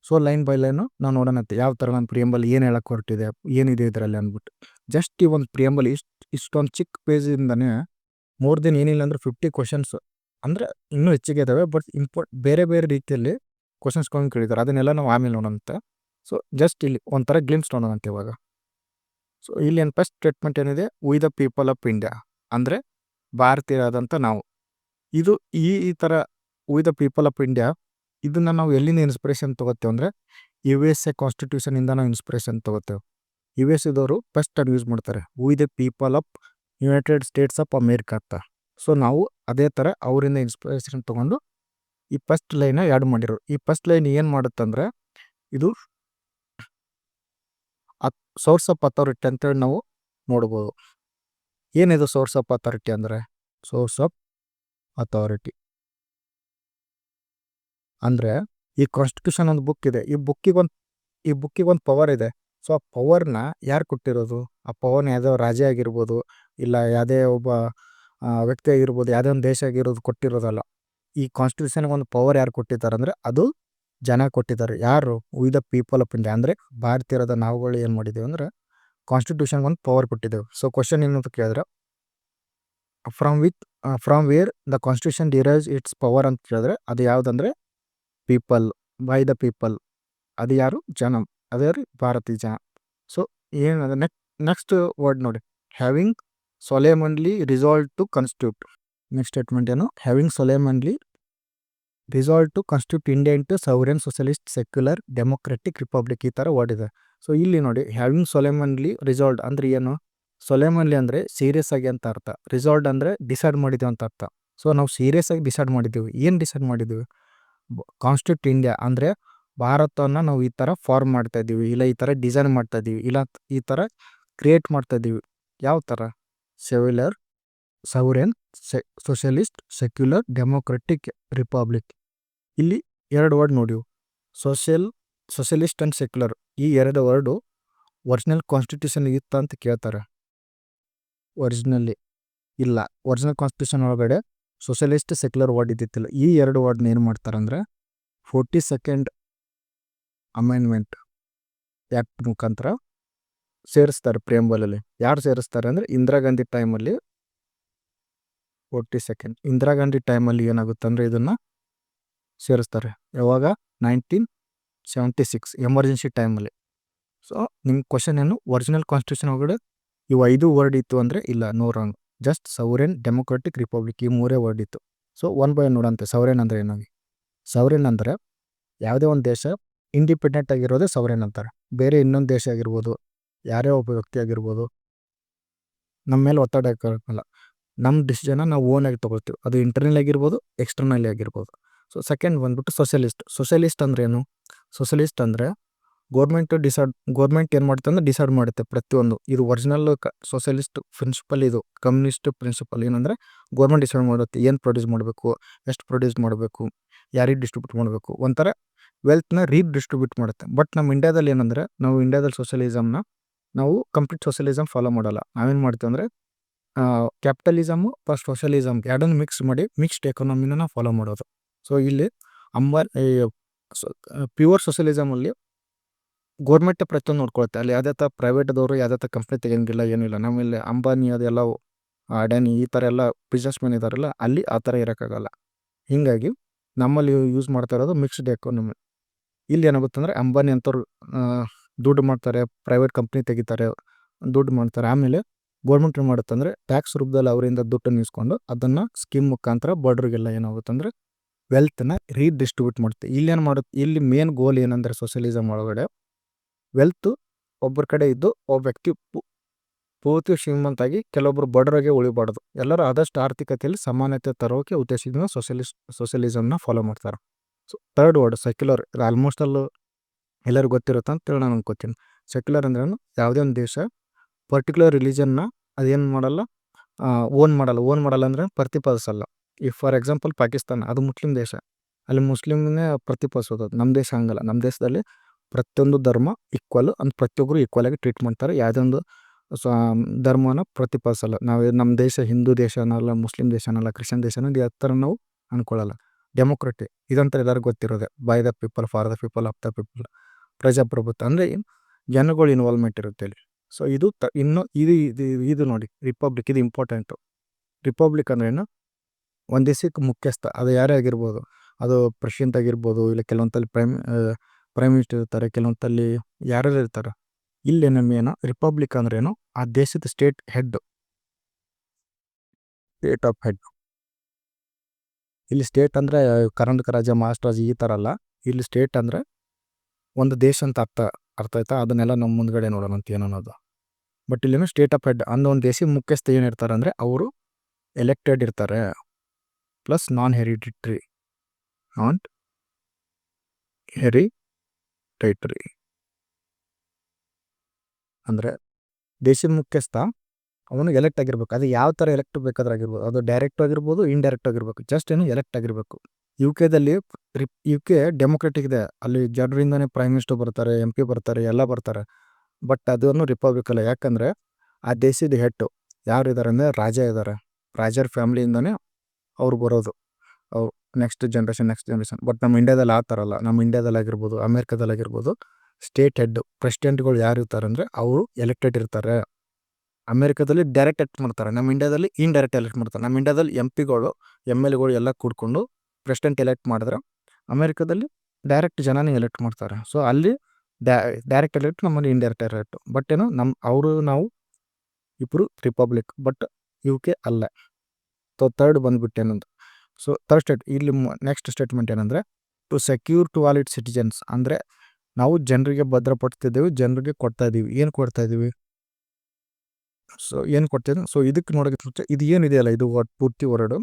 ಸೊ ಲೈನ್ ಬೈ ಲೈನು ನಾವು ನೋಡೋಣಂತೆ ಯಾವ ಥರ ನಾನು ಪ್ರಿಯಂಬಲ್ ಏನು ಹೇಳಕ್ಕೆ ಹೊರಟಿದೆ, ಏನಿದೆ ಇದರಲ್ಲಿ ಅಂದ್ಬಿಟ್ಟು. ಜಸ್ಟ್ ಈ ಒಂದು ಪ್ರಿಯಂಬಲ್ ಇಷ್ಟೊಂದು ಚಿಕ್ಕ ಪೇಜಿಂದನೇ ಮೋರ್ ದೆನ್ ಏನಿಲ್ಲ ಅಂದರೆ 50 ಕ್ವಶನ್ಸ್ ಅಂದರೆ ಇನ್ನೂ ಹೆಚ್ಚಿಗೆ ಇದ್ದಾವೆ. ಬಟ್ ಬೇರೆ ಬೇರೆ ರೀತಿಯಲ್ಲಿ ಕ್ವಶನ್ಸ್ಗಳನ್ನು ಕೇಳಿದ್ದಾರೆ. ಅದನ್ನೆಲ್ಲ ನಾವು ಆಮೇಲೆ ನೋಡೋಣಂತೆ. ಸೊ ಜಸ್ಟ್ ಇಲ್ಲಿ ಒಂಥರ ಗ್ಲಿಮ್ಸ್ ನೋಡೋಣಂತೆ ಇವಾಗ. ಸೊ ಇಲ್ಲಿ ಏನು ಫಸ್ಟ್ ಸ್ಟೇಟ್ಮೆಂಟ್ ಏನಿದೆ, V the people of India ಅಂದರೆ ಭಾರತೀಯರಾದಂಥ ನಾವು. ಇದು ಈ ಥರ V the people of India ಇದನ್ನು ನಾವು ಎಲ್ಲಿಂದ ಇನ್ಸ್ಪಿರೇಷನ್ ತೊಗೋತೇವೆ ಅಂದರೆ USA ಕಾನ್ಸ್ಟಿಟ್ಯೂಷನಿಂದ ನಾವು ಇನ್ಸ್ಪಿರೇಷನ್ ತೊಗೋತೇವೆ. US ಇದವರು ಫಸ್ಟ್ ಅದು ಯೂಸ್ ಮಾಡ್ತಾರೆ, V the people of United States of America ಅಂತ. ಸೊ ನಾವು ಅದೇ ಥರ ಅವರಿಂದ ಇನ್ಸ್ಪಿರೇಷನ್ ತೊಗೊಂಡು ಈ ಫಸ್ಟ್ ಲೈನ ಆ್ಯಡ್ ಮಾಡಿರೋರು. ಈ ಫಸ್ಟ್ ಲೈನ್ ಏನು ಮಾಡುತ್ತಂದರೆ ಇದು ಸೋರ್ಸ್ ಆಫ್ ಅಥಾರಿಟಿ ಅಂತೇಳಿ ನಾವು ನೋಡ್ಬೋದು. ಏನಿದು ಸೋರ್ಸ್ ಆಫ್ ಅಥಾರಿಟಿ ಅಂದರೆ, ಸೋರ್ಸ್ ಆಫ್ ಅಥಾರಿಟಿ ಅಂದರೆ ಈ ಕಾನ್ಸ್ಟಿಟ್ಯೂಷನ್ ಒಂದು ಬುಕ್ ಇದೆ. ಈ ಬುಕ್ಕಿಗೊಂದು ಪವರ್ ಇದೆ. ಸೊ ಆ ಪವರ್ನ ಯಾರು ಕೊಟ್ಟಿರೋದು? ಆ ಪವರ್ನ ಯಾವುದೋ ರಾಜ ಆಗಿರ್ಬೋದು, ಇಲ್ಲ ಯಾವುದೇ ಒಬ್ಬ ವ್ಯಕ್ತಿ ಆಗಿರ್ಬೋದು, ಯಾವುದೇ ಒಂದು ದೇಶ ಆಗಿರೋದು ಕೊಟ್ಟಿರೋದಲ್ಲ. ಈ ಕಾನ್ಸ್ಟಿಟ್ಯೂಷನ್ಗೆ ಒಂದು ಪವರ್ ಯಾರು ಕೊಟ್ಟಿದ್ದಾರೆ ಅಂದರೆ ಅದು ಜನ ಕೊಟ್ಟಿದ್ದಾರೆ. ಯಾರು? V the people of India ಅಂದರೆ ಭಾರತೀಯರಾದ ನಾವುಗಳು ಏನು ಮಾಡಿದ್ದೇವೆ ಅಂದರೆ ಕಾನ್ಸ್ಟಿಟ್ಯೂಷನ್ಗೆ ಒಂದು ಪವರ್ ಕೊಟ್ಟಿದ್ದೇವೆ. ಸೊ ಕ್ವಶನ್ ಏನಂತ ಕೇಳಿದ್ರೆ from where the constitution derives its power ಅಂತ ಕೇಳಿದ್ರೆ ಅದು ಯಾವುದಂದರೆ ಪೀಪಲ್, ಬೈ ದ ಪೀಪಲ್. ಅದು ಯಾರು? ಜನ. ಅದೇ ರೀ ಭಾರತೀಯ ಜನ. ಸೊ ಏನದ ನೆಕ್ಸ್ಟ್ ವರ್ಡ್ ನೋಡಿ, having solemnly resolve to constitute. Next statement ಏನು? Having solemnly resolve to constitute India into sovereign socialist secular democratic republic, ಈ ಥರ ವರ್ಡ್ ಇದೆ. ಸೊ ಇಲ್ಲಿ ನೋಡಿ, ಹ್ಯಾವಿಂಗ್ ಸೊಲೆಮನ್ಲಿ ರಿಸಾಲ್ವ್ಡ್ ಅಂದರೆ ಏನು? ಸೊಲೆಮನ್ಲಿ ಅಂದರೆ ಸೀರಿಯಸ್ ಆಗಿ ಅಂತ ಅರ್ಥ, ರಿಸಾಲ್ವ್ಡ್ ಅಂದರೆ ಡಿಸೈಡ್ ಮಾಡಿದ್ದೀವಿ ಅಂತ ಅರ್ಥ. ಸೊ ನಾವು ಸೀರಿಯಸ್ ಆಗಿ ಡಿಸೈಡ್ ಮಾಡಿದ್ದೀವಿ. ಏನು ಡಿಸೈಡ್ ಮಾಡಿದ್ದೀವಿ? ಕಾನ್ಸ್ಟಿಟ್ಯೂಟ್ ಇಂಡಿಯಾ ಅಂದರೆ ಭಾರತವನ್ನು ನಾವು ಈ ಥರ ಫಾರ್ಮ್ ಮಾಡ್ತಾ ಇದ್ದೀವಿ, ಇಲ್ಲ ಈ ಥರ ಡಿಸೈನ್ ಮಾಡ್ತಾ ಇದ್ದೀವಿ, ಇಲ್ಲ ಈ ಥರ ಕ್ರಿಯೇಟ್ ಮಾಡ್ತಾ ಇದ್ದೀವಿ. ಯಾವ ಥರ? ಸವರೆನ್ ಸೋಷಲಿಸ್ಟ್ ಸೆಕ್ಯುಲರ್ ಡೆಮೊಕ್ರೆಟಿಕ್ ರಿಪಬ್ಲಿಕ್. ಇಲ್ಲಿ 2 ವರ್ಡ್ ನೋಡಿ, ಸೋಷಲಿಸ್ಟ್ ಆ್ಯಂಡ್ ಸೆಕ್ಯುಲರ್. ಈ 2 ವರ್ಡು ಒರಿಜಿನಲ್ ಕಾನ್ಸ್ಟಿಟ್ಯೂಷನ್ ಇತ್ತ ಅಂತ ಕೇಳ್ತಾರೆ. ಒರಿಜಿನಲ್ ಕಾನ್ಸ್ಟಿಟ್ಯೂಷನ್ ಒಳಗಡೆ ಸೋಷಲಿಸ್ಟ್ ಸೆಕ್ಯುಲರ್ ವರ್ಡ್ ಇದ್ದಿತ್ತಿಲ್ಲ. ಈ 2 ವರ್ಡ್ನ ಏನು ಮಾಡ್ತಾರೆ ಅಂದರೆ 42nd ಅಮೆಂಡ್ಮೆಂಟ್ ಆ್ಯಕ್ಟ್ ಮುಖಾಂತರ ಸೇರಿಸ್ತಾರೆ ಪ್ರಿಯಂಬಲಲ್ಲಿ. ಯಾರು ಸೇರಿಸ್ತಾರೆ ಅಂದರೆ ಇಂದಿರಾ ಗಾಂಧಿ ಟೈಮಲ್ಲಿ 42nd ಇಂದಿರಾ ಗಾಂಧಿ ಟೈಮಲ್ಲಿ ಏನಾಗುತ್ತೆ ಅಂದರೆ ಇದನ್ನು ಸೇರಿಸ್ತಾರೆ. ಯಾವಾಗ? 1976 ಎಮರ್ಜೆನ್ಸಿ ಟೈಮಲ್ಲಿ. ಸೊ ನಿಮ್ಮ ಕ್ವಶನ್ ಏನು? ಒರಿಜಿನಲ್ ಕಾನ್ಸ್ಟಿಟ್ಯೂಷನ್ ಒಳಗಡೆ ಇವು 5 ವರ್ಡ್ ಇತ್ತು ಅಂದರೆ ಇಲ್ಲ, no wrong. Just sovereign democratic republic ಈ 3 ವರ್ಡ್ ಇತ್ತು. So 1 by 1 ನೋಡಂತೆ. ಸವರೆನ್ ಅಂದರೆ ಏನಾಗಿ? ಸವರೆನ್ ಅಂದರೆ ಯಾವುದೇ ಒಂದು ದೇಶ ಇಂಡಿಪೆಂಡೆಂಟ್ ಆಗಿರೋದೇ ಸವರೇನ್ ಅಂತಾರೆ. ಬೇರೆ ಇನ್ನೊಂದು ದೇಶ ಆಗಿರ್ಬೋದು, ಯಾರೇ ಒಬ್ಬ ವ್ಯಕ್ತಿ ಆಗಿರ್ಬೋದು, ನಮ್ಮ ಮೇಲೆ ಒತ್ತಡ ಹಾಕೋಲ್ಲ. ನಮ್ಮ ಡಿಸಿಷನ್ನ ನಾವು ಓನಾಗಿ ತೊಗೊಳ್ತೀವಿ. ಅದು ಇಂಟರ್ನಲ್ ಆಗಿರ್ಬೋದು, ಎಕ್ಸ್ಟರ್ನಲಿ ಆಗಿರ್ಬೋದು. ಸೊ ಸೆಕೆಂಡ್ ಬಂದ್ಬಿಟ್ಟು ಸೋಷಲಿಸ್ಟ್ ಅಂದ್ರೆ ಏನು? ಸೋಷಲಿಸ್ಟ್ ಅಂದರೆ ಗೌರ್ಮೆಂಟ್ ಏನು ಮಾಡುತ್ತೆ ಅಂದರೆ ಡಿಸೈಡ್ ಮಾಡುತ್ತೆ ಪ್ರತಿಯೊಂದು. ಇದು ಒರಿಜಿನಲ್ ಸೋಷಲಿಸ್ಟ್ ಪ್ರಿನ್ಸಿಪಲ್, ಇದು ಕಮ್ಯುನಿಸ್ಟ್ ಪ್ರಿನ್ಸಿಪಲ್. ಏನಂದರೆ ಗೌರ್ಮೆಂಟ್ ಡಿಸೈಡ್ ಮಾಡುತ್ತೆ ಏನು ಪ್ರೊಡ್ಯೂಸ್ ಮಾಡಬೇಕು, ಎಷ್ಟು ಪ್ರೊಡ್ಯೂಸ್ ಮಾಡಬೇಕು, ಯಾರಿಗೆ ಡಿಸ್ಟ್ರಿಬ್ಯೂಟ್ ಮಾಡಬೇಕು, ಒಂಥರ ವೆಲ್ತ್ನ ರೀಡಿಸ್ಟ್ರಿಬ್ಯೂಟ್ ಮಾಡುತ್ತೆ. ಬಟ್ ನಮ್ಮ ಇಂಡಿಯಾದಲ್ಲಿ ಏನಂದರೆ, ನಾವು ಇಂಡಿಯಾದಲ್ಲಿ ಸೋಷಲಿಸಮ್ನ ನಾವು ಕಂಪ್ಲೀಟ್ ಸೋಷಲಿಸಮ್ ಫಾಲೋ ಮಾಡಲ್ಲ. ನಾವೇನು ಮಾಡ್ತೀವಿ ಅಂದರೆ ಕ್ಯಾಪಿಟಲಿಸಮು ಪ್ಲಸ್ ಸೋಷಲಿಸಮ್ ಎರಡನ್ನು ಮಿಕ್ಸ್ ಮಾಡಿ ಮಿಕ್ಸ್ಡ್ ಎಕಾನಮಿನ ನಾವು ಫಾಲೋ ಮಾಡೋದು. ಸೊ ಇಲ್ಲಿ ಪ್ಯೂರ್ ಸೋಷಲಿಸಮಲ್ಲಿ ಗೌರ್ಮೆಂಟ್ ಪ್ರತಿಯೊಂದು ನೋಡ್ಕೊಳುತ್ತೆ. ಅಲ್ಲಿ ಯಾವುದೇ ಥರ ಪ್ರೈವೇಟ್ದವರು ಯಾವುದೇ ಥರ ಕಂಪ್ನಿ ತೆಗೆಯಂಗಿಲ್ಲ, ಏನಿಲ್ಲ. ನಮ್ಮಲ್ಲಿ ಅಂಬಾನಿ ಅದೆಲ್ಲ ಅಡಾನಿ ಈ ಥರ ಎಲ್ಲ ಬಿಸ್ನೆಸ್ ಮ್ಯಾನ್ ಇದ್ದಾರಲ್ಲ, ಅಲ್ಲಿ ಆ ಥರ ಇರೋಕ್ಕಾಗಲ್ಲ. ಹೀಗಾಗಿ ನಮ್ಮಲ್ಲಿ ಯೂಸ್ ಮಾಡ್ತಾ ಇರೋದು ಮಿಕ್ಸ್ಡ್ ಎಕಾನಮಿ. ಇಲ್ಲಿ ಏನಾಗುತ್ತೆ ಅಂದರೆ ಅಂಬಾನಿ ಅಂಥವ್ರು ದುಡ್ಡು ಮಾಡ್ತಾರೆ, ಪ್ರೈವೇಟ್ ಕಂಪ್ನಿ ತೆಗಿತಾರೆ, ದುಡ್ಡು ಮಾಡ್ತಾರೆ. ಆಮೇಲೆ ಗೌರ್ಮೆಂಟ್ ಏನು ಮಾಡುತ್ತೆ ಅಂದರೆ ಟ್ಯಾಕ್ಸ್ ರೂಪದಲ್ಲಿ ಅವರಿಂದ ದುಡ್ಡನ್ನು ಇಸ್ಕೊಂಡು ಅದನ್ನು ಸ್ಕೀಮ್ ಮುಖಾಂತರ ಬಡವರಿಗೆಲ್ಲ ಏನಾಗುತ್ತೆ ಅಂದರೆ ವೆಲ್ತ್ನ ರೀಡಿಸ್ಟ್ರಿಬ್ಯೂಟ್ ಮಾಡುತ್ತೆ. ಇಲ್ಲೇನು ಮಾಡುತ್ತೆ, ಇಲ್ಲಿ ಮೇನ್ ಗೋಲ್ ಏನಂದರೆ ಸೋಷಲಿಸಮ್ ಒಳಗಡೆ ವೆಲ್ತು ಒಬ್ಬರ ಕಡೆ ಇದ್ದು ಒಬ್ಬ ವ್ಯಕ್ತಿ ಪೂರ್ತಿ ಶ್ರೀಮಂತಾಗಿ ಕೆಲವೊಬ್ಬರು ಬಡವರಿಗೆ ಉಳಿಬಾರ್ದು, ಎಲ್ಲರೂ ಆದಷ್ಟು ಆರ್ಥಿಕತೆಯಲ್ಲಿ ಸಮಾನತೆ ತರೋಕೆ ಉದ್ದೇಶದಿಂದ ಸೋಷಲಿಸಮ್ನ ಫಾಲೋ ಮಾಡ್ತಾರೆ. So third word secular. ಇದು ಆಲ್ಮೋಸ್ಟ್ ಅಲ್ಲೂ ಎಲ್ಲರಿಗೂ ಗೊತ್ತಿರುತ್ತೆ ಅಂತೇಳಿ ನಾನು ಅನ್ಕೋತೀನಿ. ಸೆಕ್ಯುಲರ್ ಅಂದ್ರೇನು, ಯಾವುದೇ ಒಂದು ದೇಶ ಪರ್ಟಿಕ್ಯುಲರ್ ರಿಲಿಜನ್ನ ಅದೇನು ಮಾಡಲ್ಲ, ಓನ್ ಮಾಡಲ್ಲ ಅಂದರೆ ಪ್ರತಿಪಾದಿಸಲ್ಲ. ಈ ಫಾರ್ ಎಕ್ಸಾಂಪಲ್ ಪಾಕಿಸ್ತಾನ, ಅದು ಮುಸ್ಲಿಂ ದೇಶ, ಅಲ್ಲಿ ಮುಸ್ಲಿಮ್ನೇ ಪ್ರತಿಪಾದಿಸೋದು. ನಮ್ಮ ದೇಶ ಹಂಗಲ್ಲ. ನಮ್ಮ ದೇಶದಲ್ಲಿ ಪ್ರತಿಯೊಂದು ಧರ್ಮ ಈಕ್ವಲ್ ಅಂತ ಪ್ರತಿಯೊಬ್ಬರು ಈಕ್ವಲಾಗಿ ಟ್ರೀಟ್ ಮಾಡ್ತಾರೆ. ಯಾವುದೇ ಒಂದು ಧರ್ಮನ ಪ್ರತಿಪಾದಿಸಲ್ಲ. ನಮ್ಮ ದೇಶ ಹಿಂದೂ ದೇಶ ಅನ್ನಲ್ಲ, ಮುಸ್ಲಿಂ ದೇಶ ಅನ್ನಲ್ಲ, ಕ್ರಿಶ್ಚಿಯನ್ ದೇಶ ಅನ್ನೋದು ಯಾವ ಥರ ನಾವು ಅಂದ್ಕೊಳ್ಳಲ್ಲ. ಡೆಮೋಕ್ರಟಿ ಇದಂತ ಎಲ್ಲರಿಗೂ ಗೊತ್ತಿರೋದೆ. By the people, for the people, of the people. ಪ್ರಜಾಪ್ರಭುತ್ವ ಅಂದರೆ ಜನಗಳು ಇನ್ವಾಲ್ವ್ಮೆಂಟ್ ಇರುತ್ತೆ ಇಲ್ಲಿ. ಸೊ ಇದು ಇನ್ನು ಇದು ನೋಡಿ ರಿಪಬ್ಲಿಕ್, ಇದು ಇಂಪಾರ್ಟೆಂಟು. ರಿಪಬ್ಲಿಕ್ ಅಂದ್ರೇನು, ಒಂದು ದೇಶಕ್ಕೆ ಮುಖ್ಯಸ್ಥ, ಅದು ಯಾರೇ ಆಗಿರ್ಬೋದು, ಅದು ಪ್ರೆಸಿಡೆಂಟ್ ಆಗಿರ್ಬೋದು, ಇಲ್ಲ ಕೆಲವೊಂದಲ್ಲಿ ಪ್ರೈಮ್ ಮಿನಿಸ್ಟರ್ ಇರ್ತಾರೆ, ಕೆಲವೊಂದಲ್ಲಿ ಯಾರ್ಯಾರು ಇರ್ತಾರೆ. ಇಲ್ಲಿ ನಮ್ಗೇನು ರಿಪಬ್ಲಿಕ್ ಅಂದ್ರೇನು, ಆ ದೇಶದ ಸ್ಟೇಟ್ ಆಫ್ ಹೆಡ್. ಇಲ್ಲಿ ಸ್ಟೇಟ್ ಅಂದರೆ ಕರ್ನಾಟಕ ರಾಜ್ಯ, ಮಹಾರಾಷ್ಟ್ರ ರಾಜ್ಯ ಈ ಥರ ಅಲ್ಲ. ಇಲ್ಲಿ ಸ್ಟೇಟ್ ಅಂದರೆ ಒಂದು ದೇಶ ಅಂತ ಅರ್ಥ ಆಯ್ತಾ? ಅದನ್ನೆಲ್ಲ ನಮ್ಮ ಮುಂದ್ಗಡೆ ನೋಡೋಣ ಅಂತ ಏನನ್ನೋದು. ಬಟ್ ಇಲ್ಲೇನು ಸ್ಟೇಟ್ ಆಫ್ ಹೆಡ್ ಅನ್ನೋ ಒಂದು ದೇಶದ ಮುಖ್ಯಸ್ಥ ಏನಿರ್ತಾರೆ ಅಂದರೆ ಅವರು ಎಲೆಕ್ಟೆಡ್ ಇರ್ತಾರೆ, ಪ್ಲಸ್ ನಾನ್ ಹೆರಿಟರಿ ಅಂದರೆ ದೇಶದ ಮುಖ್ಯಸ್ಥ ಅವನು ಎಲೆಕ್ಟ್ ಆಗಿರ್ಬೇಕು. ಅದು ಯಾವ ಥರ ಎಲೆಕ್ಟ್ ಬೇಕಾದ್ರೆ ಆಗಿರ್ಬೋದು, ಅದು ಡೈರೆಕ್ಟ್ ಆಗಿರ್ಬೋದು, ಇಂಡೈರೆಕ್ಟ್ ಆಗಿರ್ಬೇಕು, ಜಸ್ಟ್ ಏನು ಎಲೆಕ್ಟ್ ಆಗಿರ್ಬೇಕು. ಯು ಕೆ ಡೆಮೊಕ್ರೆಟಿಕ್ ಇದೆ, ಅಲ್ಲಿ ಜನರಿಂದನೇ ಪ್ರೈಮ್ ಮಿನಿಸ್ಟರ್ ಬರ್ತಾರೆ, MP ಬರ್ತಾರೆ, ಎಲ್ಲ ಬರ್ತಾರೆ. ಬಟ್ ಅದನ್ನು ರಿಪಬ್ಲಿಕ್ ಅಲ್ಲ. ಯಾಕಂದರೆ ಆ ದೇಶದ ಹೆಡ್ ಯಾರು ಇದ್ದಾರೆ ಅಂದರೆ ರಾಜ ಇದ್ದಾರೆ, ರಾಜರ ಫ್ಯಾಮಿಲಿಯಿಂದನೇ ಅವ್ರು ಬರೋದು, ಅವ್ರು ನೆಕ್ಸ್ಟ್ ಜನ್ರೇಷನ್. ಬಟ್ ನಮ್ಮ ಇಂಡಿಯಾದಲ್ಲಿ ಆ ಥರ ಅಲ್ಲ. ನಮ್ಮ ಇಂಡಿಯಾದಲ್ಲಿ ಆಗಿರ್ಬೋದು, ಅಮೇರಿಕಾದಲ್ಲಿ ಆಗಿರ್ಬೋದು, ಸ್ಟೇಟ್ ಹೆಡ್ ಪ್ರೆಸಿಡೆಂಟ್ಗಳು ಯಾರು ಇರ್ತಾರೆ ಅಂದರೆ ಅವರು ಎಲೆಕ್ಟೆಡ್ ಇರ್ತಾರೆ. ಅಮೇರಿಕಾದಲ್ಲಿ ಡೈರೆಕ್ಟ್ ಎಲೆಕ್ಟ್ ಮಾಡ್ತಾರೆ, ನಮ್ಮ ಇಂಡಿಯಾದಲ್ಲಿ ಇಂಡೈರೆಕ್ಟ್ ಎಲೆಕ್ಟ್ ಮಾಡ್ತಾರೆ. ನಮ್ಮ ಇಂಡಿಯಾದಲ್ಲಿ MP ಗಳು MLAಗಳು ಎಲ್ಲ ಕೂಡ್ಕೊಂಡು ಪ್ರೆಸಿಡೆಂಟ್ ಎಲೆಕ್ಟ್ ಮಾಡಿದ್ರೆ, ಅಮೇರಿಕಾದಲ್ಲಿ ಡೈರೆಕ್ಟ್ ಜನನೇ ಎಲೆಕ್ಟ್ ಮಾಡ್ತಾರೆ. ಸೊ ಅಲ್ಲಿ ಡೈರೆಕ್ಟ್ ಎಲೆಕ್ಟ್, ನಮ್ಮಲ್ಲಿ ಇಂಡೈರೆಕ್ಟ್ ಎಲೆಕ್ಟ್. ಬಟ್ ಏನು ನಾವು ಇಬ್ಬರು ರಿಪಬ್ಲಿಕ್, ಬಟ್ UK ಅಲ್ಲ. ಸೊ ಥರ್ಡ್ ಬಂದ್ಬಿಟ್ಟು ಏನಂತ, ಸೊ ಥರ್ಡ್ ಸ್ಟೇಟ್ ಇಲ್ಲಿ ನೆಕ್ಸ್ಟ್ ಸ್ಟೇಟ್ಮೆಂಟ್ ಏನಂದರೆ to secure to all its citizens. ಅಂದರೆ ನಾವು ಜನರಿಗೆ ಭದ್ರಪಡಿಸ್ತಿದ್ದೇವೆ, ಜನರಿಗೆ ಕೊಡ್ತಾ ಇದ್ದೀವಿ. ಏನು ಕೊಡ್ತಾ ಇದ್ದೀವಿ? ಸೊ ಏನು ಕೊಡ್ತಿದ್ದೀವಿ? ಸೊ ಇದಕ್ಕೆ ನೋಡೋಕ್ಕೆ ಇದು ಏನಿದೆಯಲ್ಲ, ಇದು ಪೂರ್ತಿ ವರ್ಡು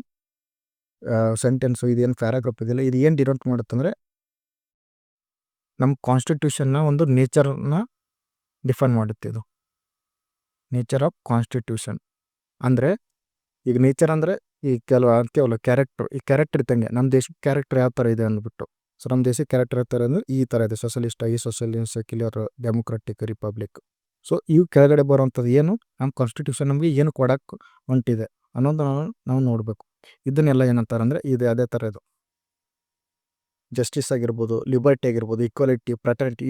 ಸೆಂಟೆನ್ಸು, ಇದೇನು ಪ್ಯಾರಾಗ್ರಾಫ್ ಇದೆಯಲ್ಲ, ಇದು ಏನು ಡಿನೋಟ್ ಮಾಡುತ್ತಂದರೆ ನಮ್ಮ ಕಾನ್ಸ್ಟಿಟ್ಯೂಷನ್ನ ಒಂದು ನೇಚರ್ನ ಡಿಫೈನ್ ಮಾಡುತ್ತೆ. ಇದು ನೇಚರ್ ಆಫ್ ಕಾನ್ಸ್ಟಿಟ್ಯೂಷನ್ ಅಂದರೆ, ಈಗ ನೇಚರ್ ಅಂದರೆ ಈ ಕೆಲವು ಕ್ಯಾರೆಕ್ಟರ್, ಈ ಕ್ಯಾರೆಕ್ಟರ್ ಇದ್ದಂಗೆ ನಮ್ಮ ದೇಶಕ್ಕೆ ಕ್ಯಾರೆಕ್ಟರ್ ಯಾವ ಥರ ಇದೆ ಅಂದ್ಬಿಟ್ಟು. ಸೊ ನಮ್ಮ ದೇಶಕ್ಕೆ ಕ್ಯಾರೆಕ್ಟರ್ ಯಾವ ಥರ ಅಂದರೆ ಈ ಥರ ಇದೆ: socialist, secular, democratic, republic. So ಇವು ಕೆಳಗಡೆ ಬರುವಂಥದ್ದು ಏನು, ನಮ್ಮ ಕಾನ್ಸ್ಟಿಟ್ಯೂಷನ್ ನಮಗೆ ಏನು ಕೊಡಕ್ಕೆ ಹೊಂಟಿದೆ ಅನ್ನೋದು ನಾವು ನೋಡಬೇಕು. ಇದನ್ನೆಲ್ಲ ಏನಂತಾರೆ ಅಂದರೆ ಇದು ಅದೇ ಥರ ಇದು ಜಸ್ಟಿಸ್ ಆಗಿರ್ಬೋದು, ಲಿಬರ್ಟಿ ಆಗಿರ್ಬೋದು, ಈಕ್ವಾಲಿಟಿ, ಫ್ರಾಟರ್ನಿಟಿ,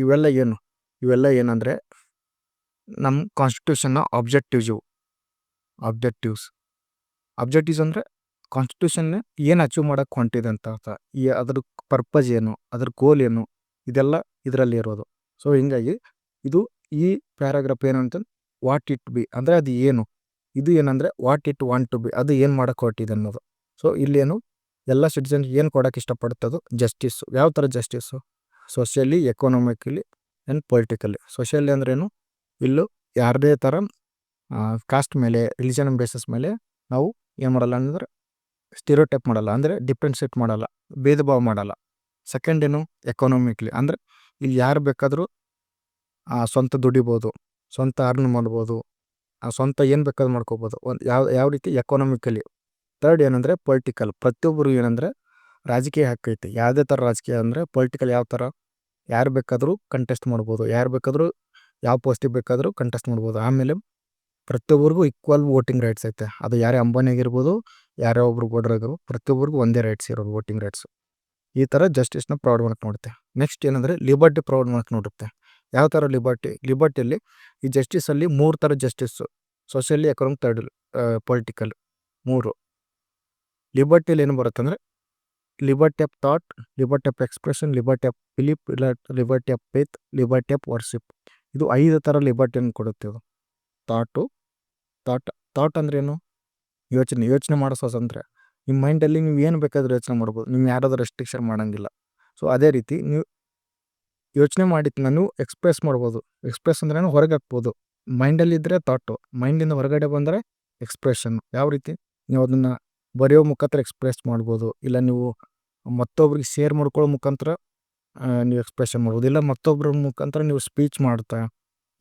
ಇವೆಲ್ಲ ಏನಂದರೆ ನಮ್ಮ ಕಾನ್ಸ್ಟಿಟ್ಯೂಷನ್ನ ಆಬ್ಜೆಕ್ಟಿವ್ಸ್ ಅಂದರೆ ಕಾನ್ಸ್ಟಿಟ್ಯೂಷನ್ನ ಏನು ಅಚೀವ್ ಮಾಡೋಕ್ಕೆ ಹೊಂಟಿದೆ ಅಂತ ಅರ್ಥ. ಅದ್ರ ಪರ್ಪಸ್ ಏನು, ಅದ್ರ ಗೋಲ್ ಏನು, ಇದೆಲ್ಲ ಇದರಲ್ಲಿ ಇರೋದು. ಸೊ ಹೀಗಾಗಿ ಈ ಪ್ಯಾರಾಗ್ರಾಫ್ ಏನಂತ ವಾಟ್ ಇಟ್ ಬಿ ಅಂದರೆ ಅದು ಏನು, ಇದು ಏನಂದರೆ what it want to be, ಅದು ಏನು ಮಾಡೋಕ್ಕೆ ಹೊರಟಿದೆ ಅನ್ನೋದು. ಸೊ ಇಲ್ಲೇನು ಎಲ್ಲ ಸಿಟಿಜನ್ಗೆ ಏನು ಕೊಡೋಕ್ಕೆ ಇಷ್ಟಪಡುತ್ತದು ಜಸ್ಟಿಸ್ಸು. ಯಾವ ಥರ justice? Socially, economically and politically. Socially ಅಂದ್ರೇನು, ಇಲ್ಲೂ ಯಾರದೇ ಥರ ಕಾಸ್ಟ್ ಮೇಲೆ, ರಿಲಿಜನ್ ಬೇಸಿಸ್ ಮೇಲೆ ನಾವು ಏನು ಮಾಡಲ್ಲ ಅಂದರೆ ಸ್ಟಿರಿಯೋಟೈಪ್ ಮಾಡಲ್ಲ, ಅಂದರೆ ಡಿಫ್ರೆನ್ಷಿಯೇಟ್ ಮಾಡಲ್ಲ, ಭೇದ ಭಾವ ಮಾಡಲ್ಲ. ಸೆಕೆಂಡ್ ಏನು, ಎಕನಾಮಿಕ್ಲಿ ಅಂದರೆ ಇಲ್ಲಿ ಯಾರು ಬೇಕಾದರೂ ಸ್ವಂತ ದುಡಿಬೋದು, ಸ್ವಂತ ಅರ್ನ್ ಮಾಡ್ಬೋದು, ಸ್ವಂತ ಏನು ಬೇಕಾದ್ರೂ ಮಾಡ್ಕೋಬೋದು. ಒಂದು ಯಾವ ರೀತಿ ಎಕನಾಮಿಕಲಿ. ಥರ್ಡ್ ಏನಂದರೆ ಪೊಲಿಟಿಕಲ್, ಪ್ರತಿಯೊಬ್ಬರು ಏನಂದರೆ ರಾಜಕೀಯ ಹಕ್ಕೈತಿ. ಯಾವುದೇ ಥರ ರಾಜಕೀಯ ಅಂದರೆ ಪೊಲಿಟಿಕಲ್ ಯಾವ ಥರ, ಯಾರು ಬೇಕಾದರೂ ಕಂಟೆಸ್ಟ್ ಮಾಡ್ಬೋದು, ಯಾರು ಬೇಕಾದರೂ ಯಾವ ಪೋಸ್ಟಿಗೆ ಬೇಕಾದರೂ ಕಂಟೆಸ್ಟ್ ಮಾಡ್ಬೋದು. ಆಮೇಲೆ ಪ್ರತಿಯೊಬ್ಬರಿಗೂ ಈಕ್ವಲ್ ವೋಟಿಂಗ್ ರೈಟ್ಸ್ ಐತೆ. ಅದು ಯಾರೇ ಅಂಬಾನಿ ಆಗಿರ್ಬೋದು, ಯಾರೋ ಒಬ್ರು ಗೋಡ್ರಾಗರು, ಪ್ರತಿಯೊಬ್ಬರಿಗೂ ಒಂದೇ ರೈಟ್ಸ್ ಇರೋದು, ವೋಟಿಂಗ್ ರೈಟ್ಸು. ಈ ಥರ ಜಸ್ಟಿಸ್ನ ಪ್ರೊವೈಡ್ ಮಾಡಕ್ಕೆ ನೋಡುತ್ತೆ. ನೆಕ್ಸ್ಟ್ ಏನಂದರೆ ಲಿಬರ್ಟಿ ಪ್ರೊವೈಡ್ ಮಾಡಕ್ಕೆ ನೋಡುತ್ತೆ. ಯಾವ ಥರ ಲಿಬರ್ಟಿಯಲ್ಲಿ ಈ ಜಸ್ಟಿಸಲ್ಲಿ 3 ಥರ justice: socially, economic, third political, 3. ಲಿಬರ್ಟಿಯಲ್ಲಿ ಏನು ಬರುತ್ತೆ ಅಂದರೆ liberty of thought, liberty of expression, liberty of belief, liberty of faith, liberty of worship. ಇದು 5 ಥರ ಲಿಬರ್ಟಿಯನ್ನು ಕೊಡುತ್ತೆ. ಇದು ಥಾಟ್ ಅಂದ್ರೇನು, ಯೋಚನೆ ಮಾಡೋ ಸ್ವಾತಂತ್ರ್ಯ. ನಿಮ್ಮ ಮೈಂಡಲ್ಲಿ ನೀವು ಏನು ಬೇಕಾದರೂ ಯೋಚನೆ ಮಾಡ್ಬೋದು, ನೀವು ಯಾರಾದರೂ ರೆಸ್ಟ್ರಿಕ್ಷನ್ ಮಾಡೋಂಗಿಲ್ಲ. ಸೊ ಅದೇ ರೀತಿ ನೀವು ಯೋಚನೆ ಮಾಡಿದ್ದನ್ನ ನೀವು ಎಕ್ಸ್ಪ್ರೆಸ್ ಮಾಡ್ಬೋದು. ಎಕ್ಸ್ಪ್ರೆಸ್ ಅಂದ್ರೇನು, ಹೊರಗೆ ಹಾಕ್ಬೋದು. ಮೈಂಡಲ್ಲಿದ್ದರೆ ಥಾಟು, ಮೈಂಡಿಂದ ಹೊರಗಡೆ ಬಂದರೆ ಎಕ್ಸ್ಪ್ರೆಷನ್. ಯಾವ ರೀತಿ, ನೀವು ಅದನ್ನು ಬರೆಯೋ ಮುಖಾಂತರ ಎಕ್ಸ್ಪ್ರೆಸ್ ಮಾಡ್ಬೋದು, ಇಲ್ಲ ನೀವು ಮತ್ತೊಬ್ರಿಗೆ ಶೇರ್ ಮಾಡ್ಕೊಳ್ಳೋ ಮುಖಾಂತರ ನೀವು ಎಕ್ಸ್ಪ್ರೆಷನ್ ಮಾಡ್ಬೋದು, ಇಲ್ಲ ಮತ್ತೊಬ್ಬರ ಮುಖಾಂತರ ನೀವು ಸ್ಪೀಚ್ ಮಾಡ್ತಾ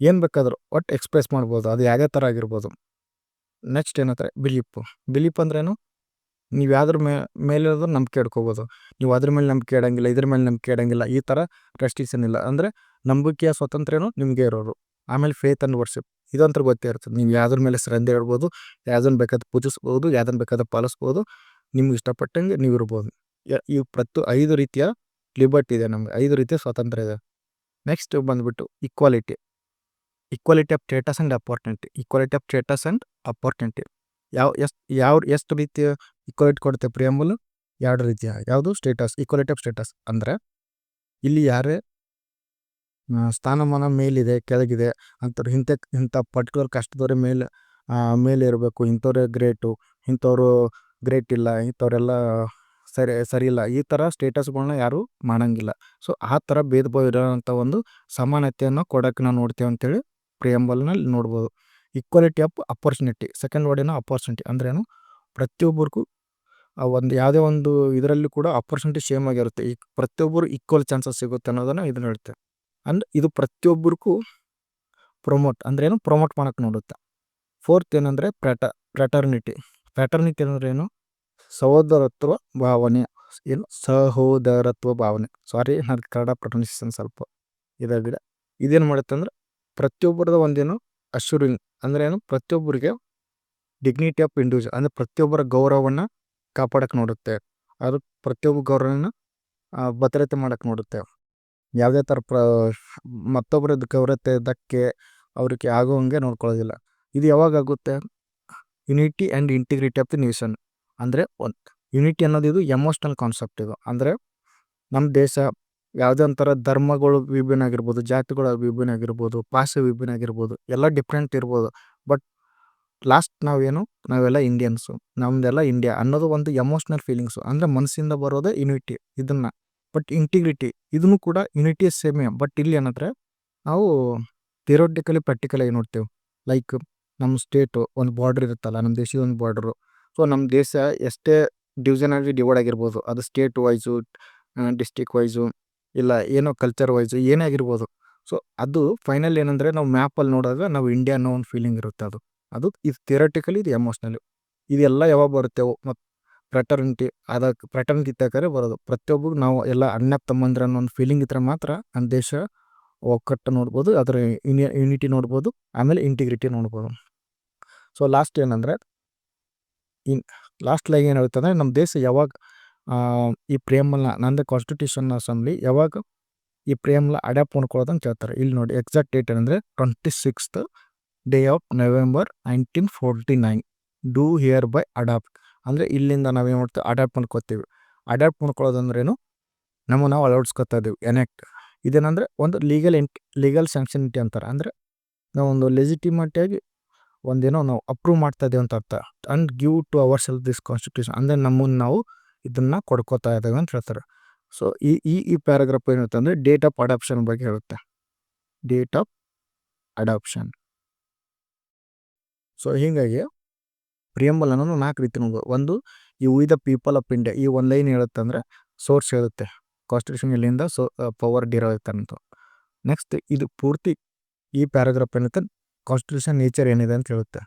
ಏನು ಬೇಕಾದರೂ ಒಟ್ಟು ಎಕ್ಸ್ಪ್ರೆಸ್ ಮಾಡ್ಬೋದು. ಅದು ಯಾವುದೇ ಥರ ಆಗಿರ್ಬೋದು. ನೆಕ್ಸ್ಟ್ ಏನಂದರೆ ಬಿಲೀಫ್ ಅಂದ್ರೇನು, ನೀವು ಯಾವ್ದ್ರ ಮೇಲಿರೋದು ನಂಬಿಕೆ ಇಟ್ಕೋಬೋದು. ನೀವು ಅದ್ರ ಮೇಲೆ ನಂಬಿಕೆ ಇಡೋಂಗಿಲ್ಲ, ಇದ್ರ ಮೇಲೆ ನಂಬಿಕೆ ಇಡೋಂಗಿಲ್ಲ, ಈ ಥರ ರೆಸ್ಟ್ರಿಕ್ಷನ್ ಇಲ್ಲ. ಅಂದರೆ ನಂಬಿಕೆಯ ಸ್ವಾತಂತ್ರ್ಯನೂ ನಿಮಗೆ ಇರೋರು. ಆಮೇಲೆ ಫೇತ್ ಆ್ಯಂಡ್ ವರ್ಷಿಪ್, ಇದಂತರ ಗೊತ್ತೇ ಇರ್ತದೆ. ನೀವು ಯಾವ್ದ್ರ ಮೇಲೆ ಶ್ರದ್ಧೆ ಇಡ್ಬೋದು, ಯಾವ್ದನ್ನು ಬೇಕಾದ್ರೆ ಪೂಜಿಸ್ಬೋದು, ಯಾವ್ದನ್ನು ಬೇಕಾದ್ರೆ ಪಾಲಿಸ್ಬೋದು, ನಿಮ್ಗೆ ಇಷ್ಟಪಟ್ಟಂಗೆ ನೀವು ಇರ್ಬೋದು. ಈ 5 ರೀತಿಯ ಲಿಬರ್ಟಿ ಇದೆ ನಮಗೆ, 5 ರೀತಿಯ ಸ್ವಾತಂತ್ರ್ಯ ಇದೆ. ನೆಕ್ಸ್ಟ್ ಬಂದುಬಿಟ್ಟು equality of status and opportunity. Equality of status and opportunity ಎಷ್ಟು ರೀತಿಯ ಈಕ್ವಾಲಿಟಿ ಕೊಡುತ್ತೆ ಪ್ರಿಯಂಬಲ್? 2 ರೀತಿಯ. ಯಾವುದು? ಸ್ಟೇಟಸ್, ಈಕ್ವಾಲಿಟಿ ಆಫ್ ಸ್ಟೇಟಸ್ ಅಂದರೆ ಇಲ್ಲಿ ಯಾರೇ ಸ್ಥಾನಮಾನ ಮೇಲಿದೆ, ಕೆಳಗಿದೆ ಅಂಥವ್ರು, ಇಂಥ ಪರ್ಟಿಕ್ಯುಲರ್ ಕಷ್ಟದವ್ರೆ ಮೇಲೆ ಇರಬೇಕು, ಇಂಥವ್ರೆ ಗ್ರೇಟು, ಇಂಥವ್ರು ಗ್ರೇಟ್ ಇಲ್ಲ, ಇಂಥವರೆಲ್ಲ ಸರಿ ಇಲ್ಲ, ಈ ಥರ ಸ್ಟೇಟಸ್ಗಳನ್ನ ಯಾರೂ ಮಾಡೋಂಗಿಲ್ಲ. ಸೊ ಆ ಥರ ಭೇದ ಭಾವ ಇರೋಂಥ ಒಂದು ಸಮಾನತೆಯನ್ನು ಕೊಡೋಕ್ಕೆ ನಾವು ನೋಡ್ತೇವೆ ಅಂತೇಳಿ ಪ್ರಿಯಂಬಲ್ನಲ್ಲಿ ನೋಡ್ಬೋದು. Equality of opportunity, second word ಏನೋ ಅಪಾರ್ಚುನಿಟಿ ಅಂದ್ರೇನು, ಪ್ರತಿಯೊಬ್ಬರಿಗೂ ಒಂದು ಯಾವುದೇ ಒಂದು ಇದರಲ್ಲಿ ಕೂಡ ಅಪಾರ್ಚುನಿಟಿ ಸೇಮ್ ಆಗಿರುತ್ತೆ. ಈ ಪ್ರತಿಯೊಬ್ಬರು ಈಕ್ವಲ್ ಚಾನ್ಸಸ್ ಸಿಗುತ್ತೆ ಅನ್ನೋದನ್ನು ಇದನ್ನು ಹೇಳುತ್ತೆ. ಅಂದರೆ ಇದು ಪ್ರತಿಯೊಬ್ಬರಿಗೂ ಪ್ರಮೋಟ್ ಮಾಡೋಕ್ಕೆ ನೋಡುತ್ತೆ. ಫೋರ್ತ್ ಏನಂದರೆ ಫ್ರ್ಯಾಟರ್ನಿಟಿ ಅಂದ್ರೇನು, ಸಹೋದರತ್ವ ಭಾವನೆ. ಸಹೋದರತ್ವ ಭಾವನೆ, ಸಾರಿ ನಾನು ಕನ್ನಡ ಪ್ರೊನೌನ್ಸಿಯೇಷನ್ ಸ್ವಲ್ಪ ಇದಾಗಿದೆ. ಇದೇನು ಮಾಡುತ್ತೆ ಅಂದರೆ ಪ್ರತಿಯೊಬ್ಬರದ ಒಂದೇನು ಅಶ್ಯೂರಿಂಗ್ ಅಂದ್ರೇನು, ಪ್ರತಿಯೊಬ್ಬರಿಗೆ ಡಿಗ್ನಿಟಿ ಆಫ್ ಇಂಡಿವಿಜುವಲ್ ಅಂದರೆ ಪ್ರತಿಯೊಬ್ಬರ ಗೌರವವನ್ನು ಕಾಪಾಡಕ್ಕೆ ನೋಡುತ್ತೆ. ಅದು ಪ್ರತಿಯೊಬ್ಬ ಗೌರವನ ಭದ್ರತೆ ಮಾಡೋಕ್ಕೆ ನೋಡುತ್ತೆ. ಯಾವುದೇ ಥರ ಮತ್ತೊಬ್ಬರ ಗೌರವತೆ ಧಕ್ಕೆ ಅವ್ರಿಗೆ ಆಗೋಂಗೆ ನೋಡ್ಕೊಳ್ಳೋದಿಲ್ಲ. ಇದು ಯಾವಾಗುತ್ತೆ? Unity and integrity of the nation. ಅಂದರೆ ಯುನಿಟಿ ಅನ್ನೋದು ಇದು ಎಮೋಷ್ನಲ್ ಕಾನ್ಸೆಪ್ಟ್. ಇದು ಅಂದರೆ ನಮ್ಮ ದೇಶ ಯಾವುದೇ ಒಂಥರ ಧರ್ಮಗಳು ವಿಭಿನ್ನ ಆಗಿರ್ಬೋದು, ಜಾತಿಗಳು ವಿಭಿನ್ನ ಆಗಿರ್ಬೋದು, ಭಾಷೆ ವಿಭಿನ್ನ ಆಗಿರ್ಬೋದು, ಎಲ್ಲ ಡಿಫ್ರೆಂಟ್ ಇರ್ಬೋದು. ಬಟ್ ಲಾಸ್ಟ್ ನಾವೆಲ್ಲ ಇಂಡಿಯನ್ಸು, ನಮ್ಮದೆಲ್ಲ ಇಂಡಿಯಾ ಅನ್ನೋದು ಒಂದು ಎಮೋಷ್ನಲ್ ಫೀಲಿಂಗ್ಸು. ಅಂದರೆ ಮನಸ್ಸಿಂದ ಬರೋದೇ ಯುನಿಟಿ ಇದನ್ನು. ಬಟ್ ಇಂಟಿಗ್ರಿಟಿ ಇದನ್ನು ಕೂಡ ಯುನಿಟಿ ಸೇಮೇ. ಬಟ್ ಇಲ್ಲಿ ಏನಂದರೆ ನಾವು ಥಿಯರಿಟಿಕಲಿ ಪ್ರಾಕ್ಟಿಕಲಾಗಿ ನೋಡ್ತೇವೆ. ಲೈಕ್ ನಮ್ಮ ಸ್ಟೇಟು ಒಂದು ಬಾರ್ಡ್ರ್ ಇರುತ್ತಲ್ಲ, ನಮ್ಮ ದೇಶದ ಒಂದು ಬಾರ್ಡ್ರು. ಸೊ ನಮ್ಮ ದೇಶ ಎಷ್ಟೇ ಡಿವಿಷನಾಗಿ ಡಿವೈಡ್ ಆಗಿರ್ಬೋದು, ಅದು ಸ್ಟೇಟ್ ವೈಸು, ಡಿಸ್ಟಿಕ್ ವೈಸು, ಇಲ್ಲ ಏನೋ ಕಲ್ಚರ್ ವೈಸು ಏನೇ ಆಗಿರ್ಬೋದು. ಸೊ ಅದು ಫೈನಲ್ ಏನಂದರೆ ನಾವು ಮ್ಯಾಪಲ್ಲಿ ನೋಡಿದಾಗ ನಾವು ಇಂಡಿಯಾ ಅನ್ನೋ ಒಂದು ಫೀಲಿಂಗ್ ಇರುತ್ತೆ. ಅದು ಇದು ಥಿಯರಿಟಿಕಲಿ, ಇದು ಎಮೋಷ್ನಲಿ. ಇದೆಲ್ಲ ಯಾವಾಗ ಬರುತ್ತೆ? ಮತ್ತು ಫ್ರ್ಯಾಟರ್ನಿಟಿ ಇದ್ದಾಗಾರೆ ಬರೋದು. ಪ್ರತಿಯೊಬ್ಬರು ನಾವು ಎಲ್ಲ ಅಣ್ಣ ತಮ್ಮಂದ್ರೆ ಅನ್ನೋ ಒಂದು ಫೀಲಿಂಗ್ ಇದ್ದರೆ ಮಾತ್ರ ನಮ್ಮ ದೇಶ ಒಕ್ಕಟ್ಟು ನೋಡ್ಬೋದು, ಅದರ ಯುನಿಟಿ ನೋಡ್ಬೋದು, ಆಮೇಲೆ ಇಂಟಿಗ್ರಿಟಿ ನೋಡ್ಬೋದು. ಸೊ ಲಾಸ್ಟ್ ಏನಂದರೆ ಲಾಸ್ಟ್ ಲೈನ್ ಏನು ಹೇಳುತ್ತೆ ಅಂದರೆ ನಮ್ಮ ದೇಶ ಯಾವಾಗ ಈ ಪ್ರಿಯಂಬಲ್ನ ನಂದು ಕಾನ್ಸ್ಟಿಟ್ಯೂಷನ್ ಅಸೆಂಬ್ಲಿ ಯಾವಾಗ ಈ ಪ್ರಿಯಂಬಲ್ ಅಡ್ಯಾಪ್ಟ್ ಮಾಡ್ಕೊಳ್ಳೋದಂತ ಕೇಳ್ತಾರೆ. ಇಲ್ಲಿ ನೋಡಿ ಎಕ್ಸಾಕ್ಟ್ ಡೇಟ್ ಏನಂದರೆ 26th day of November 1949 do hereby adopt. ಅಂದರೆ ಇಲ್ಲಿಂದ ನಾವೇನು ಮಾಡ್ತೀವಿ? ಅಡ್ಯಾಪ್ಟ್ ಮಾಡ್ಕೋತೀವಿ. ಅಡ್ಯಾಪ್ಟ್ ಮಾಡ್ಕೊಳ್ಳೋದಂದ್ರೇನು, ನಾವು ಅಳವಡಿಸ್ಕೊತಾ ಇದ್ದೀವಿ. ಎನೆಕ್ಟ್ ಇದೇನಂದರೆ ಒಂದು ಲೀಗಲ್ ಸ್ಯಾಂಕ್ಷನಿಟಿ ಅಂತಾರೆ. ಅಂದರೆ ನಾವೊಂದು ಲೆಜಿಟಿಮೇಟಾಗಿ ಒಂದೇನೋ ನಾವು ಅಪ್ರೂವ್ ಮಾಡ್ತಾ ಇದ್ದೀವಿ ಅಂತ ಅರ್ಥ. And give to ourself this constitution ಅಂದರೆ ನಮ್ಮನ್ನು ನಾವು ಇದನ್ನು ಕೊಡ್ಕೋತಾ ಇದ್ದೇವೆ ಅಂತ ಹೇಳ್ತಾರೆ. ಸೊ ಈ ಪ್ಯಾರಾಗ್ರಾಫ್ ಏನಿರುತ್ತೆ ಅಂದರೆ ಡೇಟ್ ಆಫ್ ಅಡಾಪ್ಷನ್ ಬಗ್ಗೆ ಹೇಳುತ್ತೆ. Date of adoption. ಸೊ ಹೀಗಾಗಿ ಪ್ರಿಯಂಬಲ್ ಅನ್ನೋದು 4 ರೀತಿ ನೋಡ್ಬೋದು. ಒಂದು, ಈ V the people of India, ಈ ಒಂದು ಲೈನ್ ಹೇಳುತ್ತೆ ಅಂದರೆ ಸೋರ್ಸ್ ಹೇಳುತ್ತೆ, ಕಾನ್ಸ್ಟಿಟ್ಯೂಷನ್ ಇಲ್ಲಿಂದ ಪವರ್ ಡಿರೈವ್ ಆಗುತ್ತೆ ಅಂತ. ನೆಕ್ಸ್ಟ್ ಇದು ಪೂರ್ತಿ ಈ ಪ್ಯಾರಾಗ್ರಾಫ್ ಏನಿರುತ್ತೆ ಕಾನ್ಸ್ಟಿಟ್ಯೂಷನ್ ನೇಚರ್ ಏನಿದೆ ಅಂತ ಹೇಳುತ್ತೆ.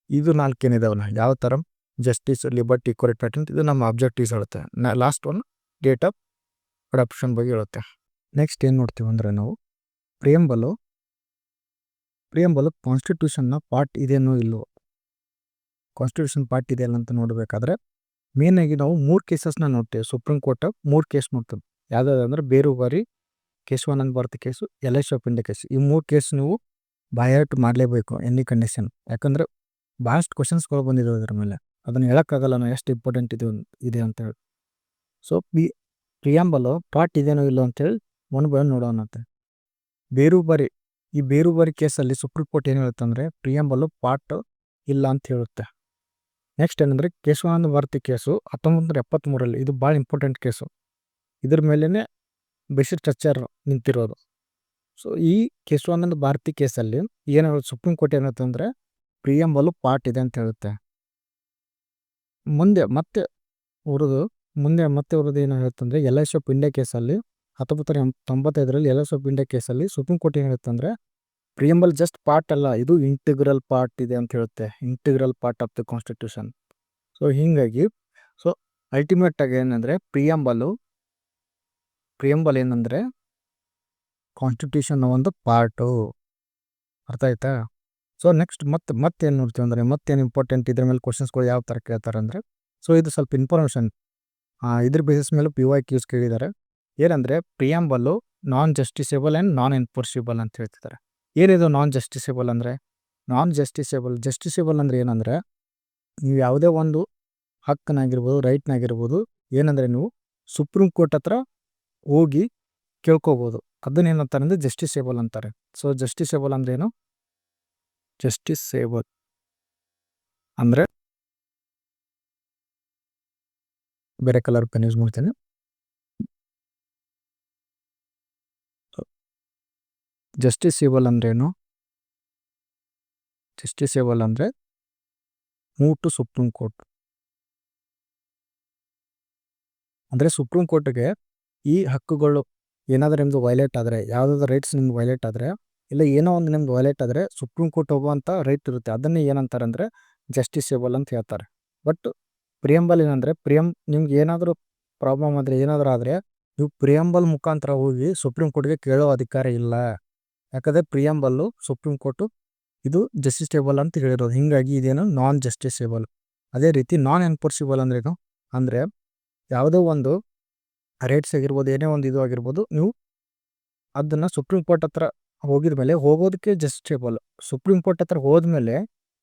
ಇದು 4 ಏನಿದಾವಲ್ಲ, ಯಾವ ಥರ ಜಸ್ಟಿಸ್, ಲಿಬರ್ಟಿ, ಈಕ್ವಾಲಿಟಿ, ಪ್ಯಾಟರ್ನ್, ಇದು ನಮ್ಮ ಆಬ್ಜೆಕ್ಟಿವ್ಸ್ ಹೇಳುತ್ತೆ. Last one date of adoption ಬಗ್ಗೆ ಹೇಳುತ್ತೆ. ನೆಕ್ಸ್ಟ್ ಏನು ನೋಡ್ತೀವಿ ಅಂದರೆ ನಾವು ಪ್ರಿಯಂಬಲು ಕಾನ್ಸ್ಟಿಟ್ಯೂಷನ್ನ ಪಾರ್ಟ್ ಇದೆಯೋ ಇಲ್ಲವೋ, ಕಾನ್ಸ್ಟಿಟ್ಯೂಷನ್ ಪಾರ್ಟ್ ಇದೆಯಲ್ಲ ಅಂತ ನೋಡಬೇಕಾದ್ರೆ ಮೇನಾಗಿ ನಾವು 3 ಕೇಸಸ್ನ ನೋಡ್ತೇವೆ. ಸುಪ್ರೀಂ ಕೋರ್ಟ್ 3 ಕೇಸ್ ನೋಡ್ತೇವೆ. ಯಾವುದಾದ್ರೆ Berubari, Kesavananda Bharati case, LIC of India case. ಈ 3 ಕೇಸ್ ನೀವು ಬೈಹರ್ಟ್ ಮಾಡಲೇಬೇಕು ಎನಿ ಕಂಡೀಷನ್. ಯಾಕಂದರೆ ಭಾಳಷ್ಟು ಕ್ವಶನ್ಸ್ಗಳು ಬಂದಿದ್ದಾವೆ ಇದರ ಮೇಲೆ. ಅದನ್ನು ಹೇಳೋಕ್ಕಾಗಲ್ಲ ನಾವು ಎಷ್ಟು ಇಂಪಾರ್ಟೆಂಟ್ ಇದೆ ಅಂತೇಳಿ. ಸೊ ಪ್ರಿಯಾಂಬಲು ಪಾರ್ಟ್ ಇದೆಯೋ ಇಲ್ಲೋ ಅಂತೇಳಿ ಒಂದು ಬೈ ನೋಡೋಣಂತೆ. ಈ ಬೇರುಬಾರಿ ಕೇಸಲ್ಲಿ ಸುಪ್ರೀಂ ಕೋರ್ಟ್ ಏನು ಹೇಳುತ್ತೆ ಅಂದರೆ ಪ್ರಿಯಾಂಬಲು ಪಾರ್ಟ್ ಇಲ್ಲ ಅಂತ ಹೇಳುತ್ತೆ. ನೆಕ್ಸ್ಟ್ ಏನಂದರೆ ಕೇಶವಾನಂದ ಭಾರತಿ ಕೇಸು 1973ರಲ್ಲಿ, ಇದು ಭಾಳ ಇಂಪಾರ್ಟೆಂಟ್ ಕೇಸು. ಇದ್ರ ಮೇಲೇ ಬೇಸಿಕ್ ಸ್ಟ್ರಕ್ಚರ್ ನಿಂತಿರೋದು. ಸೊ ಈ ಕೇಶವಾನಂದ ಭಾರತಿ ಕೇಸಲ್ಲಿ ಏನು ಸುಪ್ರೀಂ ಕೋರ್ಟ್ ಏನುತ್ತೆ ಅಂದರೆ ಪ್ರಿಯಾಂಬಲು ಪಾರ್ಟ್ ಇದೆ ಅಂತ ಹೇಳುತ್ತೆ. ಮುಂದೆ ಮತ್ತೆ ಉರಿದು ಏನು ಹೇಳುತ್ತೆ ಅಂದರೆ LIC ಆಫ್ ಇಂಡಿಯಾ ಕೇಸಲ್ಲಿ 1995ರಲ್ಲಿ LIC ಆಫ್ ಇಂಡಿಯಾ ಕೇಸಲ್ಲಿ ಸುಪ್ರೀಂ ಕೋರ್ಟ್ ಏನು ಹೇಳುತ್ತೆ ಅಂದರೆ ಪ್ರಿಯಂಬಲ್ ಜಸ್ಟ್ ಪಾರ್ಟ್ ಅಲ್ಲ, ಇದು ಇಂಟಿಗ್ರಲ್ ಪಾರ್ಟ್ ಇದೆ ಅಂತ ಹೇಳುತ್ತೆ. Integral part of the constitution. So ಹೀಗಾಗಿ ಅಲ್ಟಿಮೇಟ್ ಆಗಿ ಏನಂದರೆ ಪ್ರಿಯಂಬಲ್ ಏನಂದರೆ ಕಾನ್ಸ್ಟಿಟ್ಯೂಷನ್ ಒಂದು ಪಾರ್ಟು. ಅರ್ಥ ಆಯ್ತಾ? ಸೊ ನೆಕ್ಸ್ಟ್ ಮತ್ತೇನು ನೋಡ್ತೀವಿ ಅಂದರೆ ಮತ್ತೇನು ಇಂಪಾರ್ಟೆಂಟ್ ಇದ್ರ ಮೇಲೆ ಕ್ವಶನ್ಸ್ಗಳು ಯಾವ ಥರ ಕೇಳ್ತಾರೆ ಅಂದರೆ, ಸೊ ಇದು ಸ್ವಲ್ಪ ಇನ್ಫಾರ್ಮೇಷನ್ ಇದ್ರ ಬೇಸಿಸ್ ಮೇಲೆ PYQs ಕೇಳಿದ್ದಾರೆ. ಏನಂದರೆ ಪ್ರಿಯಾಂಬಲ್ಲು ನಾನ್ ಜಸ್ಟಿಸೇಬಲ್ ಆ್ಯಂಡ್ ನಾನ್ ಎನ್ಫೋರ್ಸಿಬಲ್ ಅಂತ ಹೇಳ್ತಿದ್ದಾರೆ. ಏನಿದು ನಾನ್ ಜಸ್ಟಿಸೇಬಲ್ ಅಂದರೆ? ಜಸ್ಟಿಸೇಬಲ್ ಅಂದರೆ ಏನಂದರೆ ನೀವು ಯಾವುದೇ ಒಂದು ಹಕ್ಕನಾಗಿರ್ಬೋದು, ರೈಟ್ನಾಗಿರ್ಬೋದು, ಏನಂದರೆ ನೀವು ಸುಪ್ರೀಂ ಕೋರ್ಟ್ ಹತ್ರ ಹೋಗಿ ಕೇಳ್ಕೊಬೋದು. ಅದನ್ನೇನಂತಾರೆ ಅಂದರೆ ಜಸ್ಟಿಸೇಬಲ್ ಅಂತಾರೆ. ಸೊ ಜಸ್ಟಿಸೇಬಲ್ ಅಂದ್ರೆ ಏನು? ಜಸ್ಟಿಸೇಬಲ್ ಅಂದರೆ ಬೇರೆ ಕಲರ್ ಪೆನ್ ಯೂಸ್ ಮಾಡ್ತೇನೆ. ಜಸ್ಟಿಸೇಬಲ್ ಅಂದ್ರೇನು? ಜಸ್ಟಿಸೇಬಲ್ ಅಂದರೆ ಮೂವ್ ಟು ಸುಪ್ರೀಂ ಕೋರ್ಟ್. ಅಂದರೆ ಸುಪ್ರೀಂ ಕೋರ್ಟ್ಗೆ ಈ ಹಕ್ಕುಗಳು ಏನಾದರೂ ನಿಮ್ಮದು ವೈಲೇಟ್ ಆದರೆ, ಯಾವುದಾದ್ರು ರೈಟ್ಸ್ ನಿಮ್ಗೆ ವೈಲೇಟ್ ಆದರೆ, ಇಲ್ಲ ಏನೋ ಒಂದು ನಿಮ್ದು ವೈಲೇಟ್ ಆದರೆ ಸುಪ್ರೀಂ ಕೋರ್ಟ್ ಹೋಗುವಂಥ ರೈಟ್ ಇರುತ್ತೆ. ಅದನ್ನೇ ಏನಂತಾರೆ ಅಂದರೆ ಜಸ್ಟಿಸೇಬಲ್ ಅಂತ ಹೇಳ್ತಾರೆ. ಬಟ್ ಪ್ರಿಯಂಬಲ್ ಏನಂದರೆ ನಿಮ್ಗೆ ಏನಾದರೂ ಪ್ರಾಬ್ಲಮ್ ಆದರೆ, ಏನಾದರೂ ಆದರೆ ನೀವು ಪ್ರಿಯಂಬಲ್ ಮುಖಾಂತರ ಹೋಗಿ ಸುಪ್ರೀಂ ಕೋರ್ಟ್ಗೆ ಕೇಳೋ ಅಧಿಕಾರ ಇಲ್ಲ. ಯಾಕಂದರೆ ಪ್ರಿಯಂಬಲ್ಲು ಸುಪ್ರೀಂ ಕೋರ್ಟು ಇದು ಜಸ್ಟಿಸೇಬಲ್ ಅಂತ ಹೇಳಿರೋದು. ಹೀಗಾಗಿ ಇದೇನು ನಾನ್ ಜಸ್ಟಿಸೇಬಲ್. ಅದೇ ರೀತಿ ನಾನ್ ಎನ್ಫೋರ್ಸಿಬಲ್ ಅಂದ್ರೇನು ಅಂದರೆ ಯಾವುದೋ ಒಂದು ರೈಟ್ಸ್ ಆಗಿರ್ಬೋದು, ಏನೇ ಒಂದು ಇದು ಆಗಿರ್ಬೋದು, ನೀವು ಅದನ್ನು ಸುಪ್ರೀಂ ಕೋರ್ಟ್ ಹತ್ರ ಹೋಗಿದ್ಮೇಲೆ ಹೋಗೋದಕ್ಕೆ ಜಸ್ಟಿಸೇಬಲ್. ಸುಪ್ರೀಂ ಕೋರ್ಟ್ ಹತ್ರ ಹೋದ್ಮೇಲೆ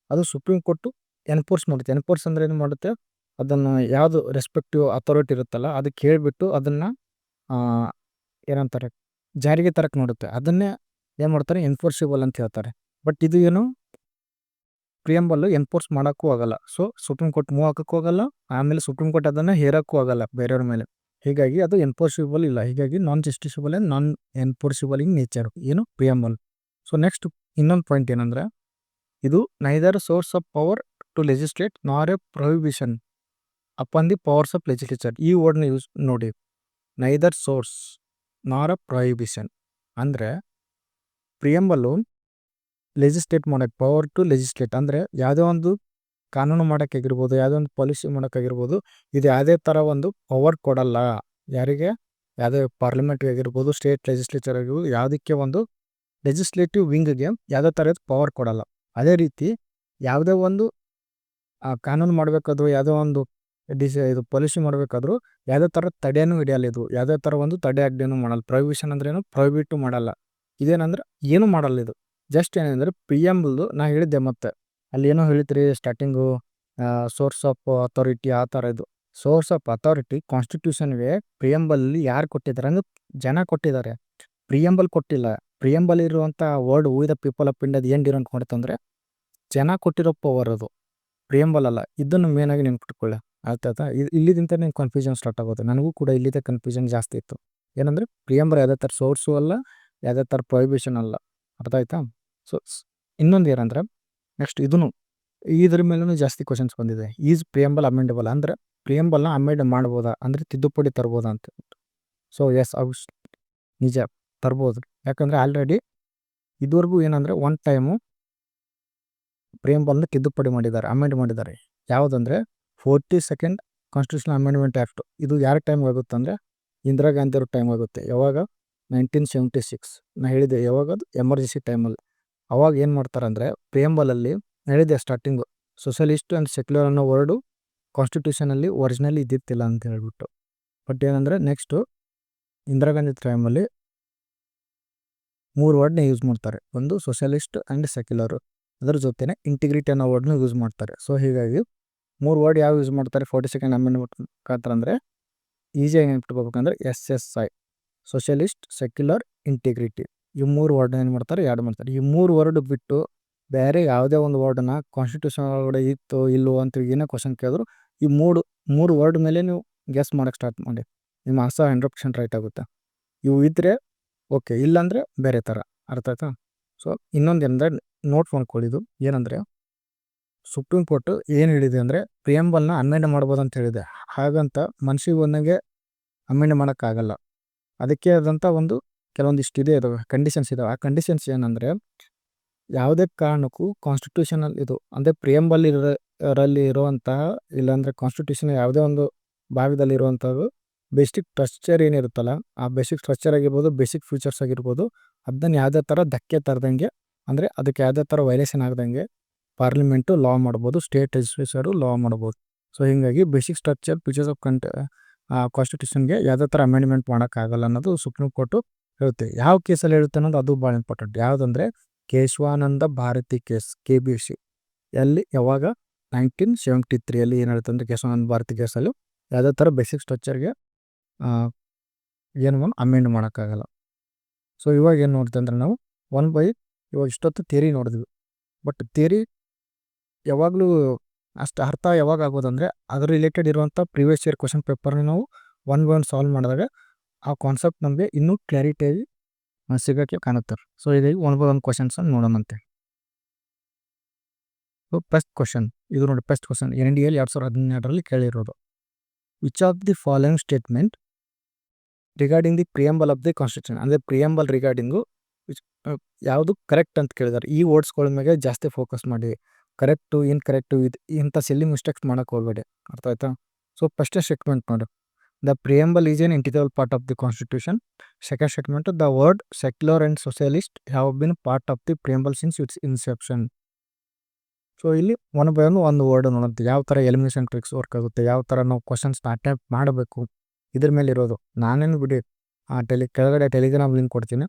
ಅದು ಸುಪ್ರೀಂ ಕೋರ್ಟು ಎನ್ಫೋರ್ಸ್ ಮಾಡುತ್ತೆ. ಎನ್ಫೋರ್ಸ್ ಅಂದರೆ ಏನು ಮಾಡುತ್ತೆ? ಅದನ್ನು ಯಾವುದು ರೆಸ್ಪೆಕ್ಟಿವ್ ಅಥಾರಿಟಿ ಇರುತ್ತಲ್ಲ ಅದಕ್ಕೆ ಹೇಳಿಬಿಟ್ಟು ಅದನ್ನು ಏನಂತಾರೆ ಜಾರಿಗೆ ತರಕ್ಕೆ ನೋಡುತ್ತೆ. ಅದನ್ನೇ ಏನು ಮಾಡ್ತಾರೆ? ಎನ್ಫೋರ್ಸಿಬಲ್ ಅಂತ ಹೇಳ್ತಾರೆ. ಬಟ್ ಇದು ಏನು ಪ್ರಿಯಂಬಲ್ಲು ಎನ್ಫೋರ್ಸ್ ಮಾಡೋಕ್ಕೂ ಆಗಲ್ಲ. ಸೊ ಸುಪ್ರೀಂ ಕೋರ್ಟ್ ಮೂವ್ ಹಾಕೋಕ್ಕೂ ಆಗಲ್ಲ, ಆಮೇಲೆ ಸುಪ್ರೀಂ ಕೋರ್ಟ್ ಅದನ್ನು ಹೇರೋಕ್ಕೂ ಆಗಲ್ಲ ಬೇರೆಯವ್ರ ಮೇಲೆ. ಹೀಗಾಗಿ ಅದು ಎನ್ಫೋರ್ಸಿಬಲ್ ಇಲ್ಲ. ಹೀಗಾಗಿ non justiciable and non enforceable in nature ಏನು ಪ್ರಿಯಂಬಲ್. ಸೊ ನೆಕ್ಸ್ಟ್ ಇನ್ನೊಂದು ಪಾಯಿಂಟ್ ಏನಂದರೆ ಇದು neither source of power to legislate nor a prohibition upon the powers of legislature. ಈ ವರ್ಡ್ನ ಯೂಸ್ ನೋಡಿ, neither source nor a prohibition ಅಂದರೆ preamble legislate ಮಾಡೋಕ್ಕೆ, power to legislate ಅಂದರೆ ಯಾವುದೇ ಒಂದು ಕಾನೂನು ಮಾಡೋಕ್ಕಾಗಿರ್ಬೋದು, ಯಾವುದೇ ಒಂದು ಪಾಲಿಸಿ ಮಾಡೋಕ್ಕಾಗಿರ್ಬೋದು, ಇದು ಯಾವುದೇ ಥರ ಒಂದು ಪವರ್ ಕೊಡಲ್ಲ. ಯಾರಿಗೆ? ಯಾವುದೇ ಪಾರ್ಲಿಮೆಂಟ್ಗೆ ಆಗಿರ್ಬೋದು, ಸ್ಟೇಟ್ ಲೆಜಿಸ್ಲೇಚರ್ ಆಗಿರ್ಬೋದು, ಯಾವುದಕ್ಕೆ ಒಂದು ಲೆಜಿಸ್ಲೇಟಿವ್ ವಿಂಗ್ಗೆ ಯಾವುದೇ ಥರದ ಪವರ್ ಕೊಡಲ್ಲ. ಅದೇ ರೀತಿ ಯಾವುದೇ ಒಂದು ಕಾನೂನು ಮಾಡಬೇಕಾದ್ರೂ, ಯಾವುದೋ ಒಂದು ಇದು ಪಾಲಿಸಿ ಮಾಡಬೇಕಾದ್ರೂ ಯಾವುದೇ ಥರ ತಡೆಯೂ ಹಿಡಿಯಲ್ಲ. ಇದು ಯಾವುದೇ ಥರ ಒಂದು ತಡೆ ಆಜ್ಞೆನೂ ಮಾಡಲ್ಲ. ಪ್ರೊಹಿಬಿಷನ್ ಅಂದ್ರೇನು? ಪ್ರೊಹಿಬಿಟು ಮಾಡಲ್ಲ. ಇದೇನಂದ್ರೆ ಏನೂ ಮಾಡಲ್ಲ. ಇದು ಜಸ್ಟ್ ಏನಂದರೆ ಪ್ರಿಯಂಬಲ್ದು ನಾ ಹೇಳಿದ್ದೆ. ಮತ್ತೆ ಅಲ್ಲಿ ಏನೋ ಹೇಳಿದ್ರಿ ಸ್ಟಾರ್ಟಿಂಗು ಸೋರ್ಸ್ ಆಫ್ ಅಥಾರಿಟಿ ಆ ಥರ. ಇದು ಸೋರ್ಸ್ ಆಫ್ ಅಥಾರಿಟಿ ಕಾನ್ಸ್ಟಿಟ್ಯೂಷನ್ಗೆ ಪ್ರಿಯಂಬಲಲ್ಲಿ ಯಾರು ಕೊಟ್ಟಿದ್ದಾರೆ ಅಂದರೆ ಜನ ಕೊಟ್ಟಿದ್ದಾರೆ, ಪ್ರಿಯಂಬಲ್ ಕೊಟ್ಟಿಲ್ಲ. ಪ್ರಿಯಂಬಲ್ ಇರುವಂಥ word we the people of ಇಂಡಿಯಾದ ಏನು ಡಿಫರೆಂಟ್ ಮಾಡುತ್ತಂದರೆ ಜನ ಕೊಟ್ಟಿರೋ ಪವರ್ ಅದು, ಪ್ರಿಯಂಬಲ್ ಅಲ್ಲ. ಇದನ್ನು ಮೇನಾಗಿ ನೆನ್ಪಿಟ್ಕೊಳ್ಳಿ. ಆಯ್ತಾಯ್ತಾ ಇಲ್ಲಿದಿಂತ ನಿಮ್ಗೆ ಕನ್ಫ್ಯೂಷನ್ ಸ್ಟಾರ್ಟ್ ಆಗುತ್ತೆ. ನನಗೂ ಕೂಡ ಇಲ್ಲಿದ್ದ ಕನ್ಫ್ಯೂಷನ್ ಜಾಸ್ತಿ ಇತ್ತು. ಏನಂದರೆ ಪ್ರಿಯಂಬಲ್ ಯಾವುದೇ ಥರ ಸೋರ್ಸು ಅಲ್ಲ, ಯಾವುದೇ ಥರ ಪ್ರೊಹಿಬಿಷನ್ ಅಲ್ಲ. ಅರ್ಥ ಆಯ್ತಾ? ಸೊ ಇನ್ನೊಂದು ಏನಂದರೆ ನೆಕ್ಸ್ಟ್ ಇದೂ ಇದ್ರ ಮೇಲೂ ಜಾಸ್ತಿ ಕ್ವಶನ್ಸ್ ಬಂದಿದೆ. ಈಸ್ ಪ್ರಿಯಂಬಲ್ ಅಮೆಂಡಬಲ್ ಅಂದರೆ ಪ್ರಿಯಂಬಲ್ನ ಅಮೆಂಡ್ ಮಾಡ್ಬೋದಾ, ಅಂದರೆ ತಿದ್ದುಪಡಿ ತರ್ಬೋದಾ ಅಂತ. ಸೊ ಎಸ್, ಅವು ನಿಜ ತರ್ಬೋದು. ಯಾಕಂದರೆ ಆಲ್ರೆಡಿ ಇದುವರೆಗೂ ಏನಂದರೆ ಒನ್ ಟೈಮು ಪ್ರಿಯಂಬಲ್ನ ತಿದ್ದುಪಡಿ ಮಾಡಿದ್ದಾರೆ, ಅಮೆಂಡ್ ಮಾಡಿದ್ದಾರೆ. ಯಾವುದಂದರೆ 42nd ಕಾನ್ಸ್ಟಿಟ್ಯೂಷನ್ ಅಮೆಂಡ್ಮೆಂಟ್ ಆ್ಯಕ್ಟ್. ಇದು ಯಾರ ಟೈಮ್ ಆಗುತ್ತೆ ಅಂದರೆ ಇಂದಿರಾ ಗಾಂಧಿ ಅವ್ರ ಟೈಮ್ ಆಗುತ್ತೆ. ಯಾವಾಗ? 1976. ನಾನು ಹೇಳಿದೆ ಯಾವಾಗ, ಅದು ಎಮರ್ಜೆನ್ಸಿ ಟೈಮಲ್ಲಿ. ಅವಾಗ ಏನು ಮಾಡ್ತಾರೆ ಅಂದರೆ ಪ್ರಿಯಂಬಲಲ್ಲಿ ಹೇಳಿದೆ ಸ್ಟಾರ್ಟಿಂಗು, ಸೋಷಲಿಸ್ಟ್ ಆ್ಯಂಡ್ ಸೆಕ್ಯುಲರ್ ಅನ್ನೋ ವರ್ಡು ಕಾನ್ಸ್ಟಿಟ್ಯೂಷನಲ್ಲಿ ಒರಿಜಿನಲಿ ಇದ್ದಿತ್ತಿಲ್ಲ ಅಂತ ಹೇಳ್ಬಿಟ್ಟು. ಬಟ್ ಏನಂದರೆ ನೆಕ್ಸ್ಟು ಇಂದಿರಾ ಗಾಂಧಿ ಟೈಮಲ್ಲಿ 3 ವರ್ಡ್ನ ಯೂಸ್ ಮಾಡ್ತಾರೆ. ಒಂದು ಸೋಷಲಿಸ್ಟ್ ಆ್ಯಂಡ್ ಸೆಕ್ಯುಲರು, ಅದರ ಜೊತೆನೇ ಇಂಟಿಗ್ರಿಟಿ ಅನ್ನೋ ವರ್ಡ್ನ ಯೂಸ್ ಮಾಡ್ತಾರೆ. ಸೊ ಹೀಗಾಗಿ 3 ವರ್ಡ್ ಯಾವ ಯೂಸ್ ಮಾಡ್ತಾರೆ 42nd ಅಮೆಂಡ್ಮೆಂಟ್ ಮುಖಾಂತರ ಅಂದರೆ ಈಸಿಯಾಗಿ ನೆನ್ಪಿಟ್ಕೋಬೇಕಂದ್ರೆ SSI, ಸೋಷಲಿಸ್ಟ್, ಸೆಕ್ಯುಲರ್, ಇಂಟಿಗ್ರಿಟಿ. ಈ 3 ವರ್ಡ್ನ ಏನು ಮಾಡ್ತಾರೆ, ಆ್ಯಡ್ ಮಾಡ್ತಾರೆ. ಈ 3 ವರ್ಡ್ ಬಿಟ್ಟು ಬೇರೆ ಯಾವುದೇ ಒಂದು ವರ್ಡನ್ನ ಕಾನ್ಸ್ಟಿಟ್ಯೂಷನ್ ಒಳಗಡೆ ಇತ್ತು ಇಲ್ಲವೋ ಅಂತ ಏನೇ ಕ್ವಶನ್ ಕೇಳಿದ್ರು ಈ ಮೂರು ವರ್ಡ್ ಮೇಲೆ ನೀವು ಗೆಸ್ ಮಾಡೋಕ್ಕೆ ಸ್ಟಾರ್ಟ್ ಮಾಡಿ, ನಿಮ್ಮ ಆನ್ಸರ್ 100% ರೈಟ್ ಆಗುತ್ತೆ. ಇವು ಇದ್ದರೆ ಓಕೆ, ಇಲ್ಲಾಂದರೆ ಬೇರೆ ಥರ. ಅರ್ಥ ಆಯ್ತಾ? ಸೊ ಇನ್ನೊಂದು ಏನಂದರೆ ನೋಟ್ ಮಾಡ್ಕೊಳ್ಳಿದು ಏನಂದರೆ ಸುಪ್ರೀಂ ಕೋರ್ಟ್ ಏನು ಹೇಳಿದೆ ಅಂದರೆ ಪ್ರಿಯಂಬಲ್ನ ಅಮೆಂಡ್ ಮಾಡ್ಬೋದು ಅಂತ ಹೇಳಿದೆ. ಹಾಗಂತ ಮನ್ಸಿಗೆ ಒಂದಾಗೆ ಅಮೆಂಡ್ ಮಾಡೋಕ್ಕಾಗಲ್ಲ. ಅದಕ್ಕೆ ಆದಂಥ ಒಂದು ಕೆಲವೊಂದಿಷ್ಟು ಇದಾವೆ, ಕಂಡೀಷನ್ಸ್ ಇದಾವೆ. ಆ ಕಂಡೀಷನ್ಸ್ ಏನಂದರೆ ಯಾವುದೇ ಕಾರಣಕ್ಕೂ ಕಾನ್ಸ್ಟಿಟ್ಯೂಷನಲ್ ಇದು ಅಂದರೆ ಪ್ರಿಯಂಬಲ್ ರಲ್ಲಿ ಇರುವಂತಹ, ಇಲ್ಲಾಂದರೆ ಕಾನ್ಸ್ಟಿಟ್ಯೂಷನ್ ಯಾವುದೇ ಒಂದು ಭಾಗದಲ್ಲಿ ಇರುವಂಥದ್ದು ಬೇಸಿಕ್ ಸ್ಟ್ರಕ್ಚರ್ ಏನಿರುತ್ತಲ್ಲ, ಆ ಬೇಸಿಕ್ ಸ್ಟ್ರಕ್ಚರ್ ಆಗಿರ್ಬೋದು, ಬೇಸಿಕ್ ಫೀಚರ್ಸ್ ಆಗಿರ್ಬೋದು, ಅದನ್ನ ಯಾವುದೇ ಥರ ಧಕ್ಕೆ ತರದಂಗೆ, ಅಂದರೆ ಅದಕ್ಕೆ ಯಾವುದೇ ಥರ ವೈಲೇಷನ್ ಆಗದಂಗೆ ಪಾರ್ಲಿಮೆಂಟು ಲಾ ಮಾಡ್ಬೋದು, ಸ್ಟೇಟ್ ಲೆಜಿಸ್ಲೇಚರು ಲಾ ಮಾಡ್ಬೋದು. ಸೊ ಹೀಗಾಗಿ ಬೇಸಿಕ್ ಸ್ಟ್ರಕ್ಚರ್ ಫೀಚರ್ಸ್ ಆಫ್ ಕಾನ್ಸ್ಟಿಟ್ಯೂಷನ್ಗೆ ಯಾವುದೇ ಥರ ಅಮೆಂಡ್ಮೆಂಟ್ ಮಾಡೋಕ್ಕಾಗಲ್ಲ ಅನ್ನೋದು ಸುಪ್ರೀಂ ಕೋರ್ಟು ಹೇಳುತ್ತೆ. ಯಾವ ಕೇಸಲ್ಲಿ ಹೇಳುತ್ತೆ ಅನ್ನೋದು ಅದು ಭಾಳ ಇಂಪಾರ್ಟೆಂಟ್. ಯಾವುದಂದರೆ ಕೇಶವಾನಂದ ಭಾರತಿ ಕೇಸ್, KBC ಎಲ್ಲಿ ಯಾವಾಗ 1973 ಏನು ಹೇಳುತ್ತೆ ಅಂದರೆ ಕೇಶವಾನಂದ ಭಾರತಿ ಕೇಸಲ್ಲಿ ಯಾವುದೇ ಥರ ಬೇಸಿಕ್ ಸ್ಟ್ರಕ್ಚರ್ಗೆ ಏನು ಅಮೆಂಡ್ ಮಾಡೋಕ್ಕಾಗಲ್ಲ. ಸೊ ಇವಾಗ ಏನು ನೋಡ್ತೀವಿ ಅಂದರೆ ನಾವು ಇವಾಗ ಇಷ್ಟೊತ್ತು ಥಿಯರಿ ನೋಡಿದ್ವಿ. ಬಟ್ ಥಿಯರಿ ಯಾವಾಗಲೂ ಅಷ್ಟು ಅರ್ಥ ಯಾವಾಗ ಆಗೋದಂದರೆ ಅದ್ರ ರಿಲೇಟೆಡ್ ಇರುವಂಥ ಪ್ರೀವಿಯಸ್ ಇಯರ್ ಕ್ವಶನ್ ಪೇಪರ್ನ ನಾವು ಒನ್ ಬೈ ಒನ್ ಸಾಲ್ವ್ ಮಾಡಿದಾಗ ಆ ಕಾನ್ಸೆಪ್ಟ್ ನಮಗೆ ಇನ್ನೂ ಕ್ಲಾರಿಟಿಯಾಗಿ ಸಿಗೋಕ್ಕೆ ಕಾಣುತ್ತೆ. ಸೊ ಇದಾಗಿ ಒನ್ ಬೈ ಒನ್ ಕ್ವಶನ್ಸನ್ನು ನೋಡೋಣಂತೆ. ಸೊ ಫಸ್ಟ್ ಕ್ವಶನ್ ಇದು ನೋಡಿ, ಫಸ್ಟ್ ಕ್ವಶನ್ NDA 2012 ಕೇಳಿರೋದು. Which of the following statement regarding the preamble of the constitution, ಅಂದರೆ ಪ್ರಿಯಂಬಲ್ ರಿಗಾರ್ಡಿಂಗು ಯಾವುದು ಕರೆಕ್ಟ್ ಅಂತ ಕೇಳಿದ್ದಾರೆ. ಈ ವರ್ಡ್ಸ್ಗಳ ಮೇಲೆ ಜಾಸ್ತಿ ಫೋಕಸ್ ಮಾಡಿ, ಕರೆಕ್ಟು ಇನ್ಕರೆಕ್ಟು ಇಂಥ ಸಿಲ್ಲಿ ಮಿಸ್ಟೇಕ್ಸ್ ಮಾಡೋಕ್ಕೆ ಹೋಗಬೇಡಿ. ಅರ್ಥ ಆಯ್ತಾ? ಸೊ ಫಸ್ಟೇ ಸ್ಟೇಟ್ಮೆಂಟ್ ನೋಡಿ, the preamble is an integral part of the constitution. Second statement, the word secular and socialist have been part of the preamble since its inception. So ಇಲ್ಲಿ one by ಒಂದು word ನೋಡುತ್ತೆ, ಯಾವ ಥರ elimination tricks work ಆಗುತ್ತೆ, ಯಾವ ಥರ ನಾವು ಕ್ವಶನ್ಸ್ನ attempt ಮಾಡಬೇಕು, ಇದ್ರ ಮೇಲೆ ಇರೋದು. ನಾನೇನು ಬಿಡಿ ಕೆಳಗಡೆ ಟೆಲಿಗ್ರಾಮ್ ಲಿಂಕ್ ಕೊಡ್ತೀನಿ,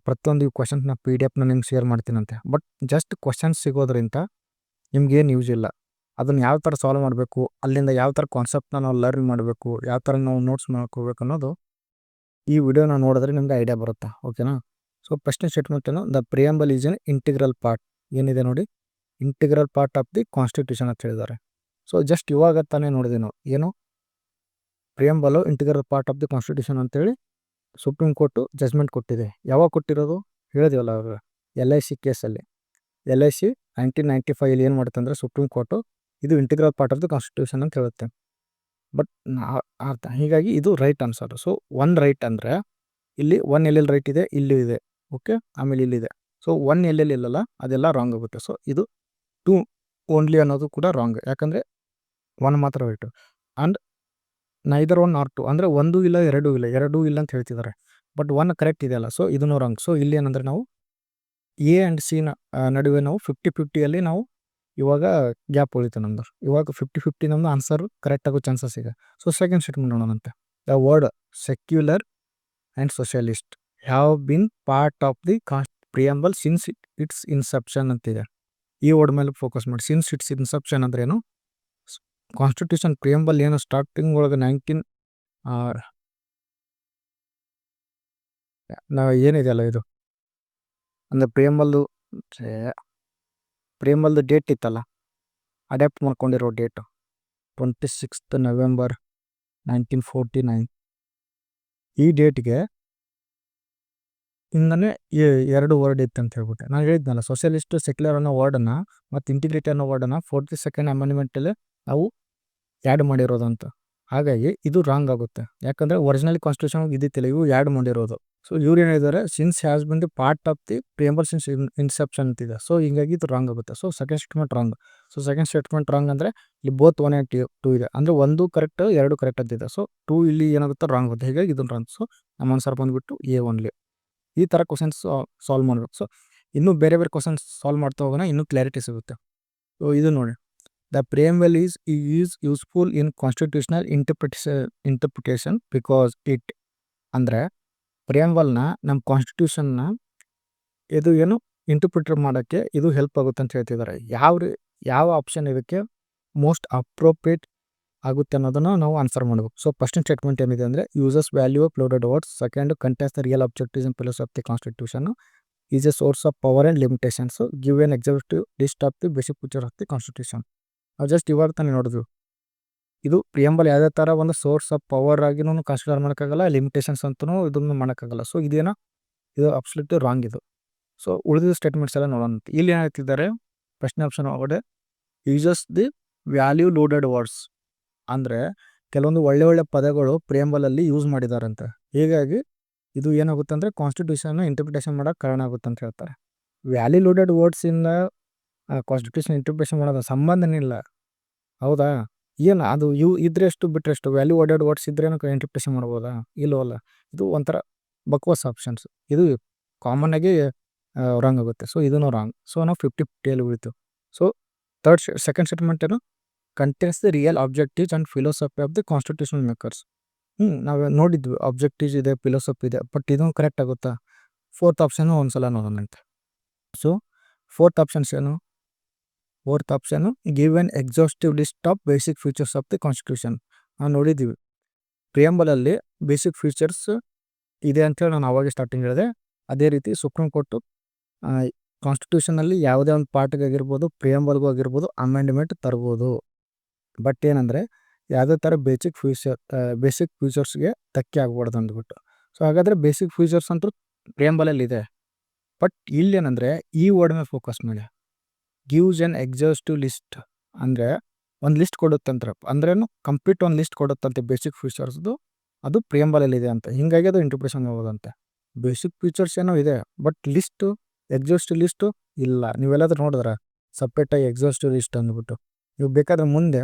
ಪ್ರತಿಯೊಂದು ಈ ಕ್ವಶನ್ಸ್ನ PDF ನಿಮ್ಗೆ ಶೇರ್ ಮಾಡ್ತೀನಂತೆ. ಬಟ್ ಜಸ್ಟ್ ಕ್ವಶನ್ಸ್ ಸಿಗೋದ್ರಿಂದ ನಿಮ್ಗೇನು ಯೂಸ್ ಇಲ್ಲ. ಅದನ್ನು ಯಾವ ಥರ ಸಾಲ್ವ್ ಮಾಡಬೇಕು, ಅಲ್ಲಿಂದ ಯಾವ ಥರ ಕಾನ್ಸೆಪ್ಟ್ನ ನಾವು ಲರ್ನ್ ಮಾಡಬೇಕು, ಯಾವ ಥರ ನಾವು ನೋಟ್ಸ್ ಮಾಡ್ಕೋಬೇಕು ಅನ್ನೋದು ಈ ವಿಡಿಯೋನ ನೋಡಿದ್ರೆ ನಿಮ್ಗೆ ಐಡಿಯಾ ಬರುತ್ತೆ. ಓಕೆನಾ? ಸೊ ಫಸ್ಟ್ನೇ ಸ್ಟೇಟ್ಮೆಂಟ್ ಏನು, the preamble is an integral part. ಏನಿದೆ ನೋಡಿ, integral part of the constitution ಅಂತ ಹೇಳಿದ್ದಾರೆ. ಸೊ ಜಸ್ಟ್ ಇವಾಗ ತಾನೇ ನೋಡಿದೆ ನಾವು, ಏನು preamble integral part of the constitution ಅಂತೇಳಿ ಸುಪ್ರೀಂ ಕೋರ್ಟು ಜಜ್ಮೆಂಟ್ ಕೊಟ್ಟಿದೆ. ಯಾವಾಗ ಕೊಟ್ಟಿರೋದು ಹೇಳಿದೆವಲ್ಲ ಅವರು, LIC ಕೇಸಲ್ಲಿ. LIC 1995 ಏನು ಮಾಡುತ್ತೆ ಅಂದರೆ ಸುಪ್ರೀಂ ಕೋರ್ಟು ಇದು integral part of the constitution ಅಂತ ಹೇಳುತ್ತೆ. ಬಟ್ ಅರ್ಥ, ಹೀಗಾಗಿ ಇದು right answer. So one right ಅಂದರೆ ಇಲ್ಲಿ ಒನ್ ಎಲ್ಲೆಲ್ಲಿ ರೈಟ್ ಇದೆ, ಇಲ್ಲೂ ಇದೆ. ಓಕೆ, ಆಮೇಲೆ ಇಲ್ಲಿದೆ. ಸೊ ಒನ್ ಎಲ್ಲೆಲ್ಲಿ ಇಲ್ಲಲ್ಲ ಅದೆಲ್ಲ ರಾಂಗ್ ಆಗುತ್ತೆ. ಸೊ ಇದು 2 ಓನ್ಲಿ ಅನ್ನೋದು ಕೂಡ ರಾಂಗ್, ಯಾಕಂದರೆ ಒನ್ ಮಾತ್ರ ರೈಟು. ಆ್ಯಂಡ್ ನೈದರ್ 1 ಆರ್ 2 ಅಂದರೆ ಒಂದು ಇಲ್ಲ ಎರಡೂ ಇಲ್ಲ ಅಂತ ಹೇಳ್ತಿದ್ದಾರೆ. ಬಟ್ ಒನ್ ಕರೆಕ್ಟ್ ಇದೆಯಲ್ಲ, ಸೊ ಇದನ್ನು ರಾಂಗ್. ಸೊ ಇಲ್ಲಿ ಏನಂದರೆ ನಾವು A ಆ್ಯಂಡ್ C ನಡುವೆ ನಾವು 50-50 ನಾವು ಇವಾಗ ಗ್ಯಾಪ್ ಉಳಿತು ನಮ್ಮದು. ಇವಾಗ 50-50 ನಮ್ಮದು ಆನ್ಸರ್ ಕರೆಕ್ಟ್ ಆಗೋ ಚಾನ್ಸಸ್ ಇದೆ. ಸೊ ಸೆಕೆಂಡ್ ಸ್ಟೇಟ್ಮೆಂಟ್ ನೋಡೋಣಂತೆ, the word secular and socialist have been part of the preamble since its inception ಅಂತಿದೆ. ಈ ವರ್ಡ್ ಮೇಲೆ ಫೋಕಸ್ ಮಾಡಿ. ಸಿನ್ಸ್ ಇಟ್ಸ್ ಇನ್ಸೆಪ್ಷನ್ ಅಂದ್ರೆ ಏನು, ಕಾನ್ಸ್ಟಿಟ್ಯೂಷನ್ ಪ್ರಿಯಂಬಲ್ ಏನು ಸ್ಟಾರ್ಟಿಂಗ್ ಒಳಗೆ ಏನಿದೆಯಲ್ಲ ಇದು ಅಂದರೆ ಪ್ರಿಯಂಬಲ್ದು ಡೇಟ್ ಇತ್ತಲ್ಲ, ಅಡ್ಯಾಪ್ಟ್ ಮಾಡ್ಕೊಂಡಿರೋ ಡೇಟು 26 November 1949. ಈ ಡೇಟ್ಗೆ ಇಂದನೇ ಎರಡು ವರ್ಡ್ ಇತ್ತು ಅಂತ ಹೇಳ್ಬಿಟ್ಟೆ. ನಾನು ಹೇಳಿದ್ನಲ್ಲ, ಸೋಷಿಯಲಿಸ್ಟ್ ಸೆಕ್ಯುಲರ್ ಅನ್ನೋ ವರ್ಡನ್ನು ಮತ್ತು ಇಂಟಿಗ್ರಿಟಿ ಅನ್ನೋ ವರ್ಡನ್ನು 42nd ಅಮೆಂಡ್ಮೆಂಟಲ್ಲಿ ನಾವು ಆ್ಯಡ್ ಮಾಡಿರೋದು ಅಂತ. ಹಾಗಾಗಿ ಇದು ರಾಂಗ್ ಆಗುತ್ತೆ, ಯಾಕಂದರೆ ಒರಿಜಿನಲ್ ಕಾನ್ಸ್ಟಿಟ್ಯೂಷನ್ ಇದ್ದಿತ್ತಿಲ್ಲ, ಇವು ಆ್ಯಡ್ ಮಾಡಿರೋದು. ಸೊ ಇವ್ರು ಏನು ಹೇಳಿದ್ದಾರೆ, since has been the part of the preamble since inception ಅಂತಿದೆ. ಸೊ ಹಿಂಗಾಗಿ ಇದು ರಾಂಗ್ ಆಗುತ್ತೆ. So second statement wrong. So second statement wrong ಅಂದರೆ ಇಲ್ಲಿ ಬೋತ್ 1 and 2 ಇದೆ, ಅಂದರೆ 1 ಕರೆಕ್ಟ್ 2 ಕರೆಕ್ಟ್ ಅಂತಿದೆ. ಸೊ 2 ಇಲ್ಲಿ ಏನಾಗುತ್ತೆ ರಾಂಗ್ ಆಗುತ್ತೆ, ಹೀಗಾಗಿ ಇದನ್ನು ರಾಂಗ್. ಸೊ ನಮ್ಮ ಆನ್ಸರ್ ಬಂದುಬಿಟ್ಟು ಎ ಓನ್ಲಿ. ಈ ಥರ ಕ್ವಶನ್ಸ್ ಸಾಲ್ವ್ ಮಾಡಬೇಕು. ಸೊ ಇನ್ನೂ ಬೇರೆ ಬೇರೆ ಕ್ವಶನ್ಸ್ ಸಾಲ್ವ್ ಮಾಡ್ತಾ ಹೋಗೋಣ, ಇನ್ನೂ ಕ್ಲಾರಿಟಿ ಸಿಗುತ್ತೆ. ಸೊ ಇದು ನೋಡಿ, the preamble is useful in constitutional interpretation because it, ಅಂದರೆ ಪ್ರಿಯಂಬಲ್ನ ನಮ್ಮ ಕಾನ್ಸ್ಟಿಟ್ಯೂಷನ್ನ ಇದು ಏನು ಇಂಟರ್ಪ್ರಿಟೇಟ್ ಮಾಡೋಕ್ಕೆ ಇದು ಹೆಲ್ಪ್ ಆಗುತ್ತೆ ಅಂತ ಹೇಳ್ತಿದ್ದಾರೆ. ಯಾವ ಆಪ್ಷನ್ ಇದಕ್ಕೆ ಮೋಸ್ಟ್ ಅಪ್ರೋಪ್ರಿಯೇಟ್ ಆಗುತ್ತೆ ಅನ್ನೋದನ್ನು ನಾವು ಆನ್ಸರ್ ಮಾಡಬೇಕು. ಸೊ ಫಸ್ಟ್ ಸ್ಟೇಟ್ಮೆಂಟ್ ಏನಿದೆ ಅಂದರೆ, uses value of loaded words. Second, contains the real objectives and pillars of the constitution. Is a source of power and limitations. Give an exhaustive list of the basic feature of the constitution. ನಾವು just ಇವಾಗ ತಾನೇ ನೋಡಿದ್ವಿ, ಇದು preamble ಯಾವುದೇ ಥರ ಒಂದು source of power ಆಗಿನೂ consider ಮಾಡೋಕ್ಕಾಗಲ್ಲ, ಲಿಮಿಟೇಷನ್ಸ್ ಅಂತೂ ಇದನ್ನು ಮಾಡೋಕ್ಕಾಗಲ್ಲ. ಸೊ ಇದು ಅಬ್ಸಲ್ಯೂಟ್ಲಿ ರಾಂಗ್ ಇದು. ಸೊ ಉಳಿದ ಸ್ಟೇಟ್ಮೆಂಟ್ಸ್ ಎಲ್ಲ ನೋಡೋಣ. ಇಲ್ಲಿ ಏನು ಹೇಳ್ತಿದ್ದಾರೆ, ಪ್ರಶ್ನೆ ಆಪ್ಷನ್ ಒಳಗಡೆ uses the value loaded words, ಅಂದರೆ ಕೆಲವೊಂದು ಒಳ್ಳೆ ಪದಗಳು ಪ್ರಿಯಂಬಲಲ್ಲಿ ಯೂಸ್ ಮಾಡಿದಾರಂತೆ. ಹೀಗಾಗಿ ಇದು ಏನಾಗುತ್ತೆ ಅಂದರೆ ಕಾನ್ಸ್ಟಿಟ್ಯೂಷನ್ನ ಇಂಟರ್ಪ್ರಿಟೇಷನ್ ಮಾಡೋಕ್ಕೆ ಕಾರಣ ಆಗುತ್ತೆ ಅಂತ ಹೇಳ್ತಾರೆ. ವ್ಯಾಲ್ಯೂ ಲೋಡೆಡ್ ವರ್ಡ್ಸಿಂದ ಕಾನ್ಸ್ಟಿಟ್ಯೂಷನ್ ಇಂಟರ್ಪ್ರಿಟೇಷನ್ ಮಾಡೋದು ಸಂಬಂಧನೇ ಇಲ್ಲ, ಹೌದಾ? ಏನು ಅದು ಇದ್ರೆ ಎಷ್ಟು ಬಿಟ್ಟರೆ ಎಷ್ಟು, ವ್ಯಾಲ್ಯೂ ಲೋಡೆಡ್ ವರ್ಡ್ಸ್ ಇದ್ರೇ ಇಂಟರ್ಪ್ರಿಟೇಷನ್ ಮಾಡ್ಬೋದಾ? ಇಲ್ಲವಲ್ಲ. ಇದು ಒಂಥರ ಬಕ್ವಾಸ್ ಆಪ್ಷನ್ಸ್. ಇದು ಕಾಮನ್ ಆಗಿ ರಾಂಗ್ ಆಗುತ್ತೆ. ಸೊ ಇದನ್ನು ರಾಂಗ್. ಸೊ ನಾವು 50-50 ಉಳಿತು. ಸೊ ಸೆಕೆಂಡ್ ಸ್ಟೇಟ್ಮೆಂಟ್ ಏನು, contains the real objectives and philosophy of the constitutional makers. ನಾವು ನೋಡಿದ್ವಿ, ಆಬ್ಜೆಕ್ಟಿವ್ಸ್ ಇದೆ, ಫಿಲಾಸಫಿ ಇದೆ, ಬಟ್ ಇದನ್ನು ಕರೆಕ್ಟ್ ಆಗುತ್ತಾ? ಫೋರ್ತ್ ಆಪ್ಷನು ಒಂದ್ಸಲ ನೋಡೋಣಂತೆ. So fourth option give an exhaustive list of basic features of the constitution. ನಾವು ನೋಡಿದ್ದೀವಿ ಪ್ರಿಯಂಬಲಲ್ಲಿ ಬೇಸಿಕ್ ಫೀಚರ್ಸ್ ಇದೆ ಅಂತೇಳಿ ನಾನು ಅವಾಗೆ ಸ್ಟಾರ್ಟಿಂಗ್ ಹೇಳಿದೆ. ಅದೇ ರೀತಿ ಸುಪ್ರೀಂ ಕೋರ್ಟು ಕಾನ್ಸ್ಟಿಟ್ಯೂಷನಲ್ಲಿ ಯಾವುದೇ ಒಂದು ಪಾರ್ಟ್ಗಾಗಿರ್ಬೋದು, ಪ್ರಿಯಂಬಲ್ಗೂ ಆಗಿರ್ಬೋದು ಅಮೆಂಡ್ಮೆಂಟ್ ತರ್ಬೋದು. ಬಟ್ ಏನಂದರೆ ಯಾವುದೇ ಥರ ಬೇಸಿಕ್ ಫೀಚರ್ಸ್ಗೆ ಧಕ್ಕೆ ಆಗ್ಬಾರ್ದು ಅಂದ್ಬಿಟ್ಟು. ಸೊ ಹಾಗಾದರೆ ಬೇಸಿಕ್ ಫೀಚರ್ಸ್ ಅಂತೂ ಪ್ರಿಯಂಬಲಲ್ಲಿ ಇದೆ, ಬಟ್ ಇಲ್ಲೇನಂದರೆ ಈ ವರ್ಡ್ ಮೇಲೆ ಫೋಕಸ್ ಮಾಡಿ. ಗಿವ್ಸ್ ಎನ್ ಎಕ್ಸಾಸ್ಟಿವ್ ಲಿಸ್ಟ್, ಅಂದರೆ ಒಂದು ಲಿಸ್ಟ್ ಕೊಡುತ್ತಂತೆ, ಅಂದ್ರೇನು ಕಂಪ್ಲೀಟ್ ಒಂದು ಲಿಸ್ಟ್ ಕೊಡುತ್ತಂತೆ ಬೇಸಿಕ್ ಫೀಚರ್ಸ್ದು, ಅದು ಪ್ರಿಯಂಬಲಲ್ಲಿದೆ ಅಂತ. ಹೀಗಾಗಿ ಅದು ಇಂಟರ್ಪ್ರಿಟೇಷನ್ ಹೋಗೋದಂತೆ. ಬೇಸಿಕ್ ಫೀಚರ್ಸ್ ಏನೋ ಇದೆ, ಬಟ್ ಎಕ್ಸಾಸ್ಟಿವ್ ಲಿಸ್ಟು ಇಲ್ಲ. ನೀವೆಲ್ಲಾದ್ರೂ ನೋಡಿದ್ರೆ ಸಪ್ರೇಟಾಗಿ ಎಕ್ಸಾಸ್ಟಿವ್ ಲಿಸ್ಟ್ ಅಂದ್ಬಿಟ್ಟು. ನೀವು ಬೇಕಾದರೆ ಮುಂದೆ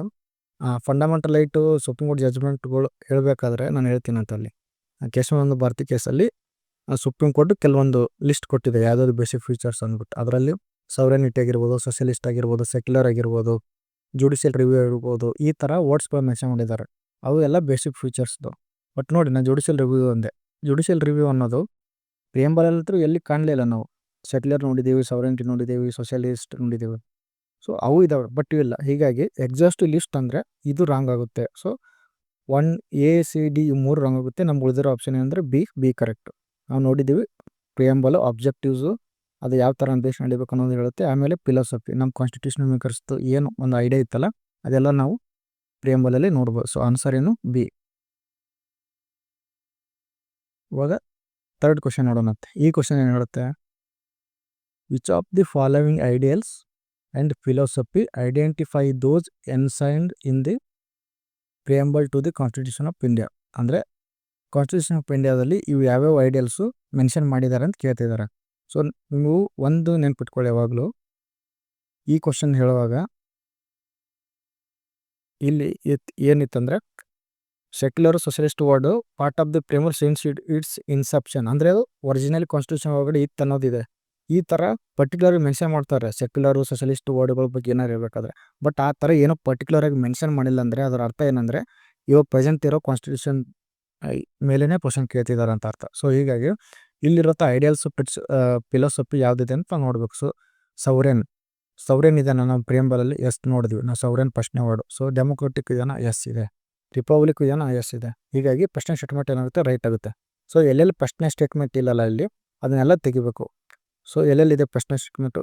ಫಂಡಮೆಂಟಲ್ ರೈಟು ಸುಪ್ರೀಂ ಕೋರ್ಟ್ ಜಡ್ಜ್ಮೆಂಟ್ಗಳು ಹೇಳಬೇಕಾದ್ರೆ ನಾನು ಹೇಳ್ತೀನಿ ಅಂತ. ಅಲ್ಲಿ ಕೇಶವಾನಂದ ಭಾರತಿ ಕೇಸಲ್ಲಿ ಸುಪ್ರೀಂ ಕೋರ್ಟ್ ಕೆಲವೊಂದು ಲಿಸ್ಟ್ ಕೊಟ್ಟಿದೆ, ಯಾವುದಾದ್ರು ಬೇಸಿಕ್ ಫೀಚರ್ಸ್ ಅಂದ್ಬಿಟ್ಟು. ಅದರಲ್ಲಿ ಸವರೆನಿಟಿ ಆಗಿರ್ಬೋದು, ಸೋಷಿಯಲಿಸ್ಟ್ ಆಗಿರ್ಬೋದು, ಸೆಕ್ಯುಲರ್ ಆಗಿರ್ಬೋದು, ಜುಡಿಷಿಯಲ್ ರಿವ್ಯೂ ಆಗಿರ್ಬೋದು, ಈ ಥರ ವರ್ಡ್ಸ್ಗಳು ಮೆನ್ಷನ್ ಮಾಡಿದ್ದಾರೆ. ಅವು ಎಲ್ಲ ಬೇಸಿಕ್ ಫೀಚರ್ಸ್ದು. ಬಟ್ ನೋಡಿ, ನಾನು ಜುಡಿಷಿಯಲ್ ರಿವ್ಯೂ ಅಂದೆ. ಜುಡಿಷಿಯಲ್ ರಿವ್ಯೂ ಅನ್ನೋದು ಪ್ರಿಯಂಬಲಲ್ಲಂತೂ ಎಲ್ಲಿ ಕಾಣಲಿಲ್ಲ ನಾವು. ಸೆಕ್ಯುಲರ್ ನೋಡಿದ್ದೀವಿ, ಸವರೆನಿಟಿ ನೋಡಿದ್ದೀವಿ, ಸೋಷಿಯಲಿಸ್ಟ್ ನೋಡಿದ್ದೀವಿ. ಸೊ ಅವು ಇದ್ದಾವೆ, ಬಟ್ ಇವಿಲ್ಲ. ಹೀಗಾಗಿ ಎಕ್ಸಾಸ್ಟಿವ್ ಲಿಸ್ಟ್ ಅಂದರೆ ಇದು ರಾಂಗ್ ಆಗುತ್ತೆ. ಸೊ 1 A C D ಈ 3 ರಾಂಗ್ ಆಗುತ್ತೆ. ನಮ್ಗೆ ಉಳಿದಿರೋ ಆಪ್ಷನ್ ಏನಂದರೆ ಬಿ ಕರೆಕ್ಟ್. ನಾವು ನೋಡಿದ್ದೀವಿ ಪ್ರಿಯಂಬಲ್ ಆಬ್ಜೆಕ್ಟಿವ್ಸು ಅದು ಯಾವ ಥರ ದೇಶ ನಡಿಬೇಕು ಅನ್ನೋದು ಹೇಳುತ್ತೆ. ಆಮೇಲೆ ಫಿಲಾಸಫಿ, ನಮ್ಮ ಕಾನ್ಸ್ಟಿಟ್ಯೂಷನಲ್ ಮೇಕರ್ಸ್ದು ಏನು ಒಂದು ಐಡಿಯಾ ಇತ್ತಲ್ಲ, ಅದೆಲ್ಲ ನಾವು ಪ್ರಿಯಂಬಲಲ್ಲಿ ನೋಡ್ಬೋದು. ಸೊ ಆನ್ಸರ್ ಏನು ಬಿ. ಇವಾಗ ಥರ್ಡ್ ಕ್ವಶನ್ ನೋಡೋಣಂತೆ. ಈ ಕ್ವಶನ್ ಏನು ಹೇಳುತ್ತೆ, which of the following ideals and philosophy identify those enshrined in the preamble to the constitution of India. ಅಂದರೆ ಕಾನ್ಸ್ಟಿಟ್ಯೂಷನ್ ಆಫ್ ಇಂಡಿಯಾದಲ್ಲಿ ಇವು ಯಾವ್ಯಾವ ಐಡಿಯಲ್ಸು ಮೆನ್ಷನ್ ಮಾಡಿದ್ದಾರೆ ಅಂತ ಕೇಳ್ತಿದ್ದಾರೆ. ಸೊ ನೀವು ಒಂದು ನೆನ್ಪಿಟ್ಕೊಳ್ಳಿ ಯಾವಾಗಲೂ, ಈ ಕ್ವಶನ್ ಹೇಳುವಾಗ ಇಲ್ಲಿ ಏನಿತ್ತಂದರೆ secular socialist word part of the preamble since its inception, ಅಂದರೆ ಅದು ಒರಿಜಿನಲ್ ಕಾನ್ಸ್ಟಿಟ್ಯೂಷನ್ ಒಳಗಡೆ ಇತ್ತು ಅನ್ನೋದಿದೆ. ಈ ಥರ ಪರ್ಟಿಕ್ಯುಲರ್ ಮೆನ್ಷನ್ ಮಾಡ್ತಾರೆ ಸೆಕ್ಯುಲರು ಸೋಷಿಯಲಿಸ್ಟ್ ವರ್ಡ್ಗಳ ಬಗ್ಗೆ ಏನಾರು ಇರಬೇಕಾದ್ರೆ. ಬಟ್ ಆ ಥರ ಏನೋ ಪರ್ಟಿಕ್ಯುಲರಾಗಿ ಮೆನ್ಷನ್ ಮಾಡಿಲ್ಲ ಅಂದರೆ ಅದರ ಅರ್ಥ ಏನಂದರೆ ಇವಾಗ ಪ್ರೆಸೆಂಟ್ ಇರೋ ಕಾನ್ಸ್ಟಿಟ್ಯೂಷನ್ ಮೇಲೇ ಕ್ವಶನ್ ಕೇಳ್ತಿದ್ದಾರೆ ಅಂತ ಅರ್ಥ. ಸೊ ಹೀಗಾಗಿ ಇಲ್ಲಿರೋ ಐಡಿಯಲ್ಸ್ ಫಿಲಾಸಫಿ ಯಾವುದಿದೆ ಅಂತ ನೋಡ್ಬೇಕು. ಸೊ ಸೌರೆನ್ ಇದೆ ನಮ್ಮ ಪ್ರಿಯಂಬಲಲ್ಲಿ, ಎಸ್ ನೋಡಿದ್ವಿ ನಾವು, ಸೌರೆನ್ ಪ್ರಶ್ನೆ ವರ್ಡು. ಸೊ ಡೆಮೊಕ್ರೆಟಿಕ್ ಇದೆಯಾ, ಎಸ್ ಇದೆ. ರಿಪಬ್ಲಿಕ್ ಇದೆಯಾ, ಎಸ್ ಇದೆ. ಹೀಗಾಗಿ ಪ್ರಶ್ನೆ ಸ್ಟೇಟ್ಮೆಂಟ್ ಏನಾಗುತ್ತೆ, ರೈಟ್ ಆಗುತ್ತೆ. ಸೊ ಎಲ್ಲೆಲ್ಲಿ ಪ್ರಶ್ನೆ ಸ್ಟೇಟ್ಮೆಂಟ್ ಇಲ್ಲಲ್ಲ ಇಲ್ಲಿ ಅದನ್ನೆಲ್ಲ ತೆಗಿಬೇಕು. ಸೊ ಎಲ್ಲೆಲ್ಲಿದೆ ಪ್ರಶ್ನೆ ಸ್ಟೇಟ್ಮೆಂಟು,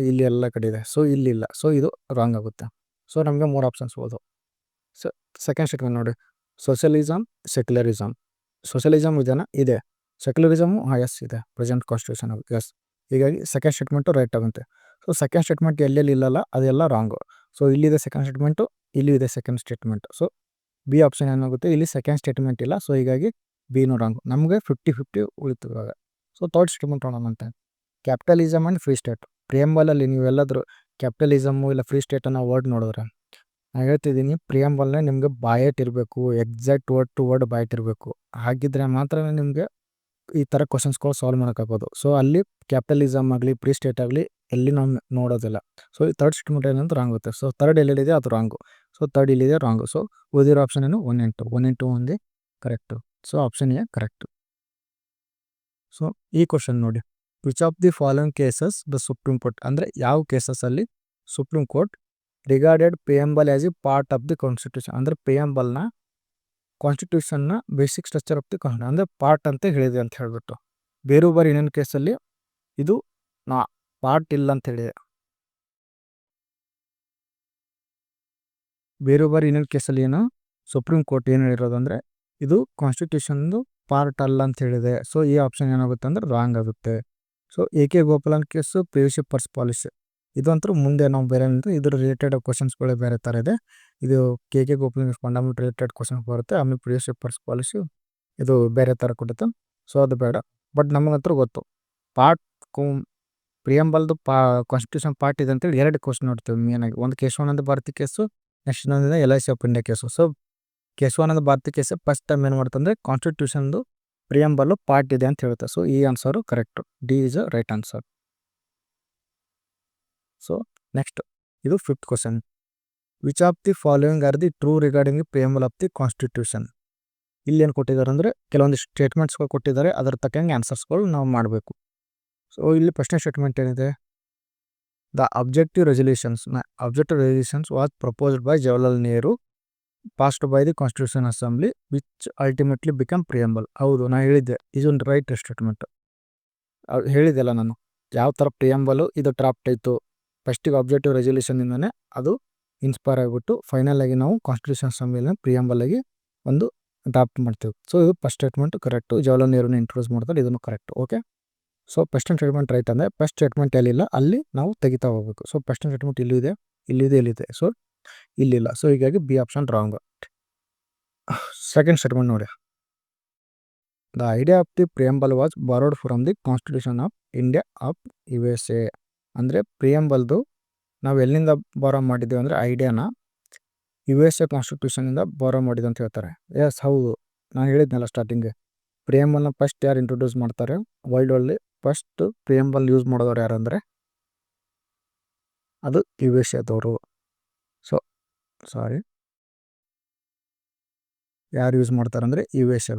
ಇಲ್ಲಿ ಎಲ್ಲ ಕಡೆ ಇದೆ. ಸೊ ಇಲ್ಲಿಲ್ಲ. ಸೊ ಇದು ರಾಂಗ್ ಆಗುತ್ತೆ. ಸೊ ನಮಗೆ 3 ಆಪ್ಷನ್ಸ್ ಹೋದು. ಸೊ ಸೆಕೆಂಡ್ ಸ್ಟೇಟ್ಮೆಂಟ್ ನೋಡಿ, ಸೋಷಿಯಲಿಸಮ್ ಸೆಕ್ಯುಲರಿಸಮ್. ಸೋಷಿಯಲಿಸಮ್ ಇದೆನಾ ಇದೆ, ಸೆಕ್ಯುಲರಿಸಮು ಎಸ್ ಇದೆ ಪ್ರೆಸೆಂಟ್ ಕಾನ್ಸ್ಟಿಟ್ಯೂಷನ್ ಎಸ್. ಹೀಗಾಗಿ ಸೆಕೆಂಡ್ ಸ್ಟೇಟ್ಮೆಂಟು ರೈಟ್ ಆಗುತ್ತೆ. ಸೊ ಸೆಕೆಂಡ್ ಸ್ಟೇಟ್ಮೆಂಟ್ ಎಲ್ಲೆಲ್ಲಿ ಇಲ್ಲಲ್ಲ ಅದೆಲ್ಲ ರಾಂಗು. ಸೊ ಇಲ್ಲಿದೆ ಸೆಕೆಂಡ್ ಸ್ಟೇಟ್ಮೆಂಟು, ಇಲ್ಲಿ ಇದೆ second statement. So B option ಏನಾಗುತ್ತೆ, ಇಲ್ಲಿ ಸೆಕೆಂಡ್ ಸ್ಟೇಟ್ಮೆಂಟ್ ಇಲ್ಲ. ಸೊ ಹೀಗಾಗಿ ಬಿನೂ ರಾಂಗು. ನಮಗೆ 50-50 ಉಳಿತು ಇವಾಗ. ಸೊ ಥರ್ಡ್ ಸ್ಟೇಟ್ಮೆಂಟ್ ನೋಡೋಣಂತೆ, ಕ್ಯಾಪಿಟಲಿಸಮ್ ಆ್ಯಂಡ್ ಫ್ರೀ ಸ್ಟೇಟ್. ಪ್ರಿಯಂಬಲಲ್ಲಿ ನೀವೆಲ್ಲಾದರೂ ಕ್ಯಾಪಿಟಲಿಸಮು ಇಲ್ಲ ಫ್ರೀ ಸ್ಟೇಟ್ ಅನ್ನೋ ವರ್ಡ್ ನೋಡಿದ್ರೆ, ನಾನು ಹೇಳ್ತಿದ್ದೀನಿ ಪ್ರಿಯಂಬಲ್ನೇ ನಿಮಗೆ ಬಾಯಟ್ಟಿರಬೇಕು, ಎಕ್ಸಾಕ್ಟ್ ವರ್ಡ್ ಟು ವರ್ಡ್ ಬಾಯಟ್ಟಿರಬೇಕು. ಹಾಗಿದ್ರೆ ಮಾತ್ರ ನಿಮಗೆ ಈ ಥರ ಕ್ವಶನ್ಸ್ಗಳು ಸಾಲ್ವ್ ಮಾಡೋಕ್ಕಾಗೋದು. ಸೊ ಅಲ್ಲಿ ಕ್ಯಾಪಿಟಲಿಸಮ್ ಆಗಲಿ ಫ್ರೀ ಸ್ಟೇಟ್ ಆಗಲಿ ಎಲ್ಲಿ ನಾವು ನೋಡೋದಿಲ್ಲ. ಸೊ ಈ ಥರ್ಡ್ ಸ್ಟೇಟ್ಮೆಂಟ್ ಏನಂತ ರಾಂಗ್ ಆಗುತ್ತೆ. ಸೊ ಥರ್ಡ್ ಎಲ್ಲಿದೆ ಅದು ರಾಂಗು. ಸೊ ಥರ್ಡ್ ಇಲ್ಲಿದೆ ರಾಂಗು. ಸೊ ಉಳಿದಿರೋ ಆಪ್ಷನ್ ಏನು 1 and 2. 1 and 2 ಒಂದೇ correct. So option A correct. So ಈ ಕ್ವಶನ್ ನೋಡಿ, which of the following cases the supreme court, ಅಂದರೆ ಯಾವ ಕೇಸಸಲ್ಲಿ supreme court regarded preamble as a part of the constitution, ಅಂದರೆ ಪ್ರಿಯಂಬಲ್ನ ಕಾನ್ಸ್ಟಿಟ್ಯೂಷನ್ನ basic structure of the constitution ಅಂದರೆ ಪಾರ್ಟ್ ಅಂತ ಹೇಳಿದೆ ಅಂತ ಹೇಳಿಬಿಟ್ಟು. ಬೇರೊಬ್ಬರು ಇನ್ನೊಂದು ಕೇಸಲ್ಲಿ ಇದು ಪಾರ್ಟ್ ಇಲ್ಲ ಅಂತ ಹೇಳಿದೆ. ಬೇರೊಬ್ಬರು ಇನ್ನೊಂದು ಕೇಸಲ್ಲಿ ಏನು ಸುಪ್ರೀಂ ಕೋರ್ಟ್ ಏನು ಹೇಳಿರೋದು ಅಂದರೆ ಇದು ಕಾನ್ಸ್ಟಿಟ್ಯೂಷನ್ದು ಪಾರ್ಟ್ ಅಲ್ಲ ಅಂತ ಹೇಳಿದೆ. ಸೊ ಈ ಆಪ್ಷನ್ ಏನಾಗುತ್ತೆ ಅಂದರೆ ರಾಂಗ್ ಆಗುತ್ತೆ. So A K Gopalan case previous purse policy, ಇದಂತೂ ಮುಂದೆ ನಾವು ಬೇರೆ ಇದ್ರ ರಿಲೇಟೆಡ್ ಕ್ವಶನ್ಸ್ಗಳೇ ಬೇರೆ ಥರ ಇದೆ. ಇದು K Gopalan fundamental related questions ಬರುತ್ತೆ. ಆಮೇಲೆ ಪ್ರಿವಿಯಸ್ ಪರ್ಸ್ ಪಾಲಿಸಿ ಇದು ಬೇರೆ ಥರ ಕೊಡುತ್ತೆ. ಸೊ ಅದು ಬೇಡ. ಬಟ್ ನಮಗಂತೂ ಗೊತ್ತು ಪಾರ್ಟ್ ಪ್ರಿಯಂಬಲ್ದು ಕಾನ್ಸ್ಟಿಟ್ಯೂಷನ್ ಪಾರ್ಟ್ ಇದೆ ಅಂತೇಳಿ 2 ಕ್ವಶನ್ ನೋಡ್ತೀವಿ ಮೇನಾಗಿ. ಒಂದು ಕೇಶವಾನಂದ ಭಾರತಿ ಕೇಸು, ನೆಕ್ಸ್ಟ್ ಇನ್ನೊಂದಿದೆ LIC of India case. So Kesavananda Bharati case first time ಏನು ಮಾಡ್ತಂದರೆ ಕಾನ್ಸ್ಟಿಟ್ಯೂಷನ್ದು ಪ್ರಿಯಂಬಲ್ಲು ಪಾರ್ಟ್ ಇದೆ ಅಂತ ಹೇಳುತ್ತೆ. ಸೊ ಈ answer correct, D is a right answer. So next ಇದು 5th question, which of the following are the true regarding the preamble of the constitution. ಇಲ್ಲಿ ಏನು ಕೊಟ್ಟಿದ್ದಾರೆ ಅಂದರೆ ಕೆಲವೊಂದು ಸ್ಟೇಟ್ಮೆಂಟ್ಸ್ಗಳು ಕೊಟ್ಟಿದ್ದಾರೆ, ಅದರ ತಕ್ಕಂಗೆ ಆನ್ಸರ್ಸ್ಗಳು ನಾವು ಮಾಡಬೇಕು. ಸೊ ಇಲ್ಲಿ ಫಸ್ಟ್ನೇ ಸ್ಟೇಟ್ಮೆಂಟ್ ಏನಿದೆ, the objective resolutions was proposed by Jawaharlal Nehru, passed by the constitution assembly, which ultimately become preamble. ಹೌದು, ನಾನು ಹೇಳಿದ್ದೆ ಇದೊಂದು ರೈಟ್ ಸ್ಟೇಟ್ಮೆಂಟ್. ಹೇಳಿದೆಲ್ಲ ನಾನು ಯಾವ ಥರ ಪ್ರಿಯಂಬಲು ಇದು ಡ್ರಾಫ್ಟ್ ಆಯಿತು. ಫಸ್ಟಿಗೆ ಅಬ್ಜೆಕ್ಟಿವ್ ರೆಸಲ್ಯೂಷನಿಂದನೇ ಅದು ಇನ್ಸ್ಪೈರ್ ಆಗಿಬಿಟ್ಟು ಫೈನಲ್ ಆಗಿ ನಾವು ಕಾನ್ಸ್ಟಿಟ್ಯೂಷನ್ ಅಸೆಂಬ್ಲಿನ ಪ್ರಿಯಂಬಲ್ ಆಗಿ ಒಂದು ಡ್ರಾಫ್ಟ್ ಮಾಡ್ತೀವಿ. ಸೊ ಇದು ಫಸ್ಟ್ ಸ್ಟೇಟ್ಮೆಂಟ್ ಕರೆಕ್ಟು, ಜವಾಹರ್ಲಾಲ್ ನೆಹರುನ ಇಂಟ್ರೊಡ್ಯೂಸ್ ಮಾಡ್ತಾರೆ, ಇದನ್ನು correct. Okay, so first statement right ಅಂದರೆ ಫಸ್ಟ್ ಸ್ಟೇಟ್ಮೆಂಟ್ ಎಲ್ಲಿಲ್ಲ ಅಲ್ಲಿ ನಾವು ತೆಗಿತಾ ಹೋಗಬೇಕು. ಸೊ ಫಸ್ಟ್ ಸ್ಟೇಟ್ಮೆಂಟ್ ಇಲ್ಲಿದೆ, ಇಲ್ಲಿದೆ. ಸೊ ಇಲ್ಲಿಲ್ಲ. ಸೊ ಹೀಗಾಗಿ B option wrong. Second statement ನೋಡಿ, the idea of the preamble was borrowed from the constitution of India of USA. ಅಂದರೆ ಪ್ರಿಯಂಬಲ್ದು ನಾವು ಎಲ್ಲಿಂದ ಬಾರೋ ಮಾಡಿದ್ದೀವಿ ಅಂದರೆ ಐಡಿಯಾನ USA ಕಾನ್ಸ್ಟಿಟ್ಯೂಷನಿಂದ ಬಾರೋ ಮಾಡಿದ್ದು ಅಂತ ಹೇಳ್ತಾರೆ. ಎಸ್ ಹೌದು, ನಾನು ಹೇಳಿದ್ನಲ್ಲ ಸ್ಟಾರ್ಟಿಂಗ್ಗೆ, ಪ್ರಿಯಂಬಲ್ನ ಫಸ್ಟ್ ಯಾರು ಇಂಟ್ರೊಡ್ಯೂಸ್ ಮಾಡ್ತಾರೆ ವರ್ಲ್ಡಲ್ಲಿ, ಫಸ್ಟ್ ಪ್ರಿಯಂಬಲ್ ಯೂಸ್ ಮಾಡೋದವ್ರು ಯಾರು ಅಂದರೆ ಅದು USA ಸೊ ಯಾರು ಯೂಸ್ ಮಾಡ್ತಾರೆ ಅಂದರೆ USA.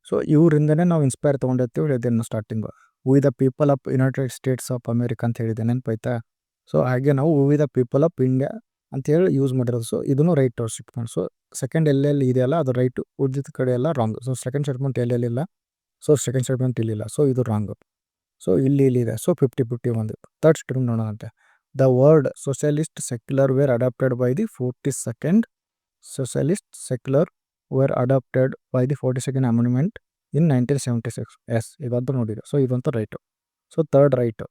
ಸೊ ಇವರಿಂದನೇ ನಾವು ಇನ್ಸ್ಪೈರ್ ತೊಗೊಂಡಿರ್ತೀವಿ ಹೇಳಿದ್ದೇನೆ starting. We the people of United States of America ಅಂತ ಹೇಳಿದೆ, ನೆನಪಾಯ್ತಾ. ಸೊ ಹಾಗೆ ನಾವು we the people of India ಅಂತೇಳಿ ಯೂಸ್ ಮಾಡಿರೋದು. ಸೊ ಇದನ್ನು ರೈಟ್ ಸ್ಟೇಟ್ಮೆಂಟ್. ಸೊ ಸೆಕೆಂಡ್ ಎಲ್ಲೆಲ್ಲಿ ಇದೆಯಲ್ಲ ಅದು ರೈಟು, ಉಳಿದ ಕಡೆ ಎಲ್ಲ ರಾಂಗ್. ಸೊ ಸೆಕೆಂಡ್ ಸ್ಟೇಟ್ಮೆಂಟ್ ಎಲ್ಲೆಲ್ಲಿಲ್ಲ, ಸೊ ಸೆಕೆಂಡ್ ಸ್ಟೇಟ್ಮೆಂಟ್ ಇಲ್ಲಿಲ್ಲ. ಸೊ ಇದು ರಾಂಗು. ಸೊ ಇಲ್ಲಿದೆ. ಸೊ 50-50 ಒಂದು. ಥರ್ಡ್ ಸ್ಟೇಟ್ಮೆಂಟ್ ನೋಡೋಣಂತೆ, the word socialist secular were adopted by the 42nd socialist secular were adopted by the 42nd amendment in 1976. Yes ಇದಂತೂ ನೋಡಿದೆ. So ಇದಂತೂ right. So third right.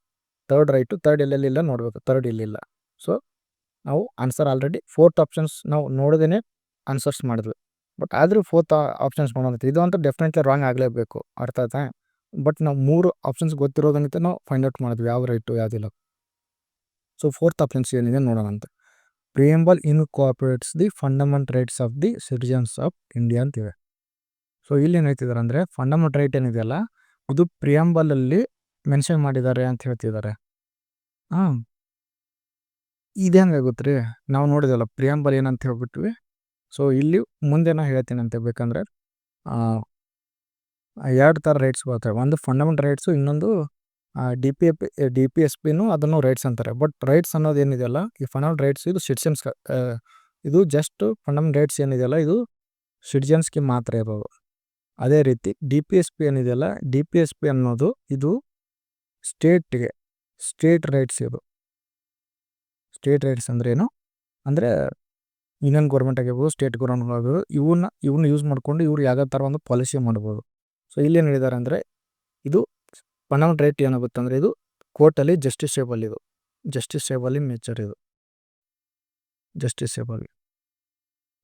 Third ಎಲ್ಲೆಲ್ಲಿಲ್ಲ ನೋಡಬೇಕು, third ಇಲ್ಲಿಲ್ಲ. So ನಾವು ಆನ್ಸರ್ ಆಲ್ರೆಡಿ 4th ಆಪ್ಷನ್ಸ್ ನಾವು ನೋಡದೇ answers ಮಾಡಿದ್ವಿ. ಬಟ್ ಆದರೂ 4th ಆಪ್ಷನ್ಸ್ ನೋಡೋದು ಇದು ಅಂತೂ ಡೆಫಿನೆಟ್ಲಿ ರಾಂಗ್ ಆಗಲೇಬೇಕು, ಅರ್ಥ ಆಯ್ತಾ. ಬಟ್ ನಾವು 3 ಆಪ್ಷನ್ಸ್ ಗೊತ್ತಿರೋದಂತ ನಾವು ಫೈಂಡ್ ಔಟ್ ಮಾಡಿದ್ವಿ ಯಾವ ರೈಟು ಯಾವುದಿಲ್ಲ. ಸೊ 4th ಆಪ್ಷನ್ಸ್ ಏನಿದೆ ನೋಡೋಣಂತೆ, preamble incorporates the fundamental rights of the citizens of India ಅಂತಿವೆ. ಸೊ ಇಲ್ಲಿ ಏನು ಹೇಳ್ತಿದ್ದಾರೆ ಅಂದರೆ ಫಂಡಮೆಂಟಲ್ ರೈಟ್ ಏನಿದೆಯಲ್ಲ ಇದು ಪ್ರಿಯಂಬಲಲ್ಲಿ ಮೆನ್ಷನ್ ಮಾಡಿದ್ದಾರೆ ಅಂತ ಹೇಳ್ತಿದ್ದಾರೆ. ಇದು ಹೆಂಗೆ ಆಗುತ್ತೆ ರೀ, ನಾವು ನೋಡಿದಲ್ಲ ಪ್ರಿಯಂಬಲ್ ಏನಂತ ಹೇಳ್ಬಿಟ್ವಿ. ಸೊ ಇಲ್ಲಿ ಮುಂದೆ ನಾನು ಹೇಳ್ತೀನಿ ಅಂತ ಬೇಕಂದ್ರೆ 2 ಥರ ರೈಟ್ಸ್ ಬರ್ತವೆ. ಒಂದು ಫಂಡಮೆಂಟಲ್ ರೈಟ್ಸು, ಇನ್ನೊಂದು DPSPನೂ ಅದನ್ನು ರೈಟ್ಸ್ ಅಂತಾರೆ. ಬಟ್ ರೈಟ್ಸ್ ಅನ್ನೋದು ಏನಿದೆಯಲ್ಲ ಈ ಫಂಡಮೆಂಟಲ್ ರೈಟ್ಸ್ ಇದು ಸಿಟಿಜನ್ಸ್, ಇದು ಜಸ್ಟ್ ಫಂಡಮೆಂಟಲ್ ರೈಟ್ಸ್ ಏನಿದೆಯಲ್ಲ ಇದು ಸಿಟಿಜನ್ಸ್ಗೆ ಮಾತ್ರ ಇರೋದು. ಅದೇ ರೀತಿ DPSP ಏನಿದೆಯಲ್ಲ DPSP ಅನ್ನೋದು ಇದು ಸ್ಟೇಟ್ಗೆ, ಸ್ಟೇಟ್ ರೈಟ್ಸ್. ಇದು ಸ್ಟೇಟ್ ರೈಟ್ಸ್ ಅಂದ್ರೇನು ಅಂದರೆ ಯೂನಿಯನ್ ಗೌರ್ಮೆಂಟ್ ಆಗಿರ್ಬೋದು, ಸ್ಟೇಟ್ ಗೌರ್ಮೆಂಟ್ ಆಗಿರ್ಬೋದು, ಇವನ್ನ ಯೂಸ್ ಮಾಡಿಕೊಂಡು ಇವ್ರು ಯಾವ ಥರ ಒಂದು ಪಾಲಿಸಿ ಮಾಡ್ಬೋದು. ಸೊ ಇಲ್ಲಿ ಏನು ಹೇಳಿದ್ದಾರೆ ಅಂದರೆ, ಇದು ಫಂಡಮೆಂಟಲ್ ರೈಟ್ ಏನಾಗುತ್ತೆ ಅಂದರೆ, ಇದು ಕೋರ್ಟಲ್ಲಿ ಜಸ್ಟಿಸೇಬಲ್, ಇದು ಜಸ್ಟಿಸೇಬಲ್ ಇನ್ ನೇಚರ್, ಇದು ಜಸ್ಟಿಸೇಬಲ್.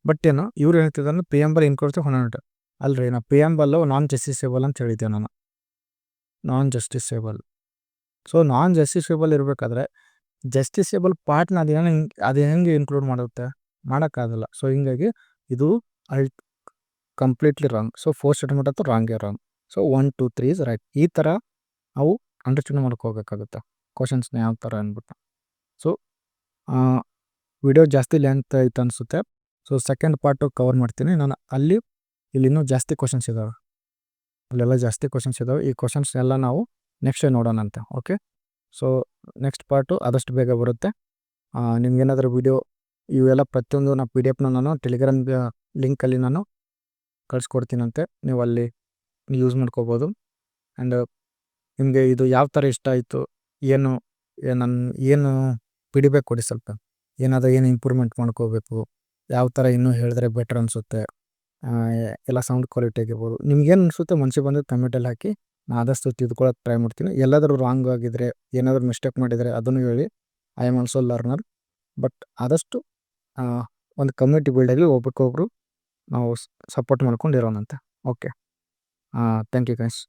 ಬಟ್ ಏನು ಇವ್ರು ಹೇಳ್ತಿದ್ದಾರೆ ಅಂದರೆ ಪ್ರಿಯಾಂಬಲ್ ಇನ್ಕ್ಲೂಡ್ಸ್ ಫಂಡಮೆಂಟಲ್. ಅಲ್ರಿ, ನಾ ಪ್ರಿಯಾಂಬಲ್ ನಾನ್ ಜಸ್ಟಿಸೇಬಲ್ ಅಂತ ಹೇಳಿದ್ದೆ ನಾನು, ನಾನ್ ಜಸ್ಟಿಸೇಬಲ್. ಸೊ ನಾನ್ ಜಸ್ಟಿಸೇಬಲ್ ಇರಬೇಕಾದ್ರೆ ಜಸ್ಟಿಸೇಬಲ್ ಪಾರ್ಟ್ನ ಅದು ಹೆಂಗೆ ಇನ್ಕ್ಲೂಡ್ ಮಾಡುತ್ತೆ, ಮಾಡೋಕ್ಕಾಗಲ್ಲ. ಸೊ ಹಿಂಗಾಗಿ ಇದು ಕಂಪ್ಲೀಟ್ಲಿ ರಾಂಗ್. ಸೊ 4 ಸ್ಟೇಟ್ಮೆಂಟ್ ಅಂತೂ ರಾಂಗೇ ರಾಂಗ್. So 1 2 3 is right. ಈ ಥರ ನಾವು ಅಂಡರ್ಸ್ಟ್ಯಾಂಡ್ ಮಾಡ್ಕೋಬೇಕಾಗುತ್ತೆ ಕ್ವಶನ್ಸ್ನ ಯಾವ ಥರ ಅಂದ್ಬಿಟ್ಟು. ಸೊ ವಿಡಿಯೋ ಜಾಸ್ತಿ ಲೆಂತ್ ಆಯ್ತು ಅನಿಸುತ್ತೆ. ಸೊ ಸೆಕೆಂಡ್ ಪಾರ್ಟು ಕವರ್ ಮಾಡ್ತೀನಿ ನಾನು. ಇಲ್ಲಿ ಇನ್ನೂ ಜಾಸ್ತಿ ಕ್ವಶನ್ಸ್ ಇದ್ದಾವೆ, ಅಲ್ಲೆಲ್ಲ ಜಾಸ್ತಿ ಕ್ವಶನ್ಸ್ ಇದ್ದಾವೆ. ಈ ಕ್ವಶನ್ಸ್ ಎಲ್ಲ ನಾವು ನೆಕ್ಸ್ಟ್ ನೋಡೋಣಂತೆ. ಓಕೆ, ಸೊ ನೆಕ್ಸ್ಟ್ ಪಾರ್ಟು ಆದಷ್ಟು ಬೇಗ ಬರುತ್ತೆ. ನಿಮ್ಗೇನಾದರೂ ವಿಡಿಯೋ ಇವೆಲ್ಲ ಪ್ರತಿಯೊಂದು ನಾನು PDF ನಾನು ಟೆಲಿಗ್ರಾಮ್ ಲಿಂಕಲ್ಲಿ ನಾನು ಕಳಿಸ್ಕೊಡ್ತೀನಂತೆ, ನೀವು ಅಲ್ಲಿ ಯೂಸ್ ಮಾಡ್ಕೋಬೋದು. ಆ್ಯಂಡ್ ನಿಮಗೆ ಇದು ಯಾವ ಥರ ಇಷ್ಟ ಆಯಿತು, ಏನು ಫೀಡ್ಬ್ಯಾಕ್ ಕೊಡಿ ಸ್ವಲ್ಪ. ಏನಾದರೂ ಏನು ಇಂಪ್ರೂವ್ಮೆಂಟ್ ಮಾಡ್ಕೋಬೇಕು, ಯಾವ ಥರ ಇನ್ನೂ ಹೇಳಿದ್ರೆ ಬೆಟರ್ ಅನಿಸುತ್ತೆ, ಎಲ್ಲ ಸೌಂಡ್ ಕ್ವಾಲಿಟಿ ಆಗಿರ್ಬೋದು, ನಿಮ್ಗೇನು ಅನಿಸುತ್ತೆ ಮನಸ್ಸಿಗೆ ಬಂದು ಕಮೆಂಟಲ್ಲಿ ಹಾಕಿ. ನಾನು ಆದಷ್ಟು ತಿದ್ಕೊಳ್ಳೋಕೆ ಟ್ರೈ ಮಾಡ್ತೀನಿ. ಎಲ್ಲಾದರೂ ರಾಂಗ್ ಆಗಿದ್ರೆ, ಏನಾದರೂ ಮಿಸ್ಟೇಕ್ ಮಾಡಿದರೆ ಅದನ್ನು ಹೇಳಿ. I am also learner. But ಆದಷ್ಟು ಒಂದು ಕಮ್ಯುನಿಟಿ ಬಿಲ್ಡಾಗಿ ಒಬ್ರಿಗೊಬ್ರು ನಾವು ಸಪೋರ್ಟ್ ಮಾಡ್ಕೊಂಡು ಇರೋಣಂತೆ. Okay, thank you guys.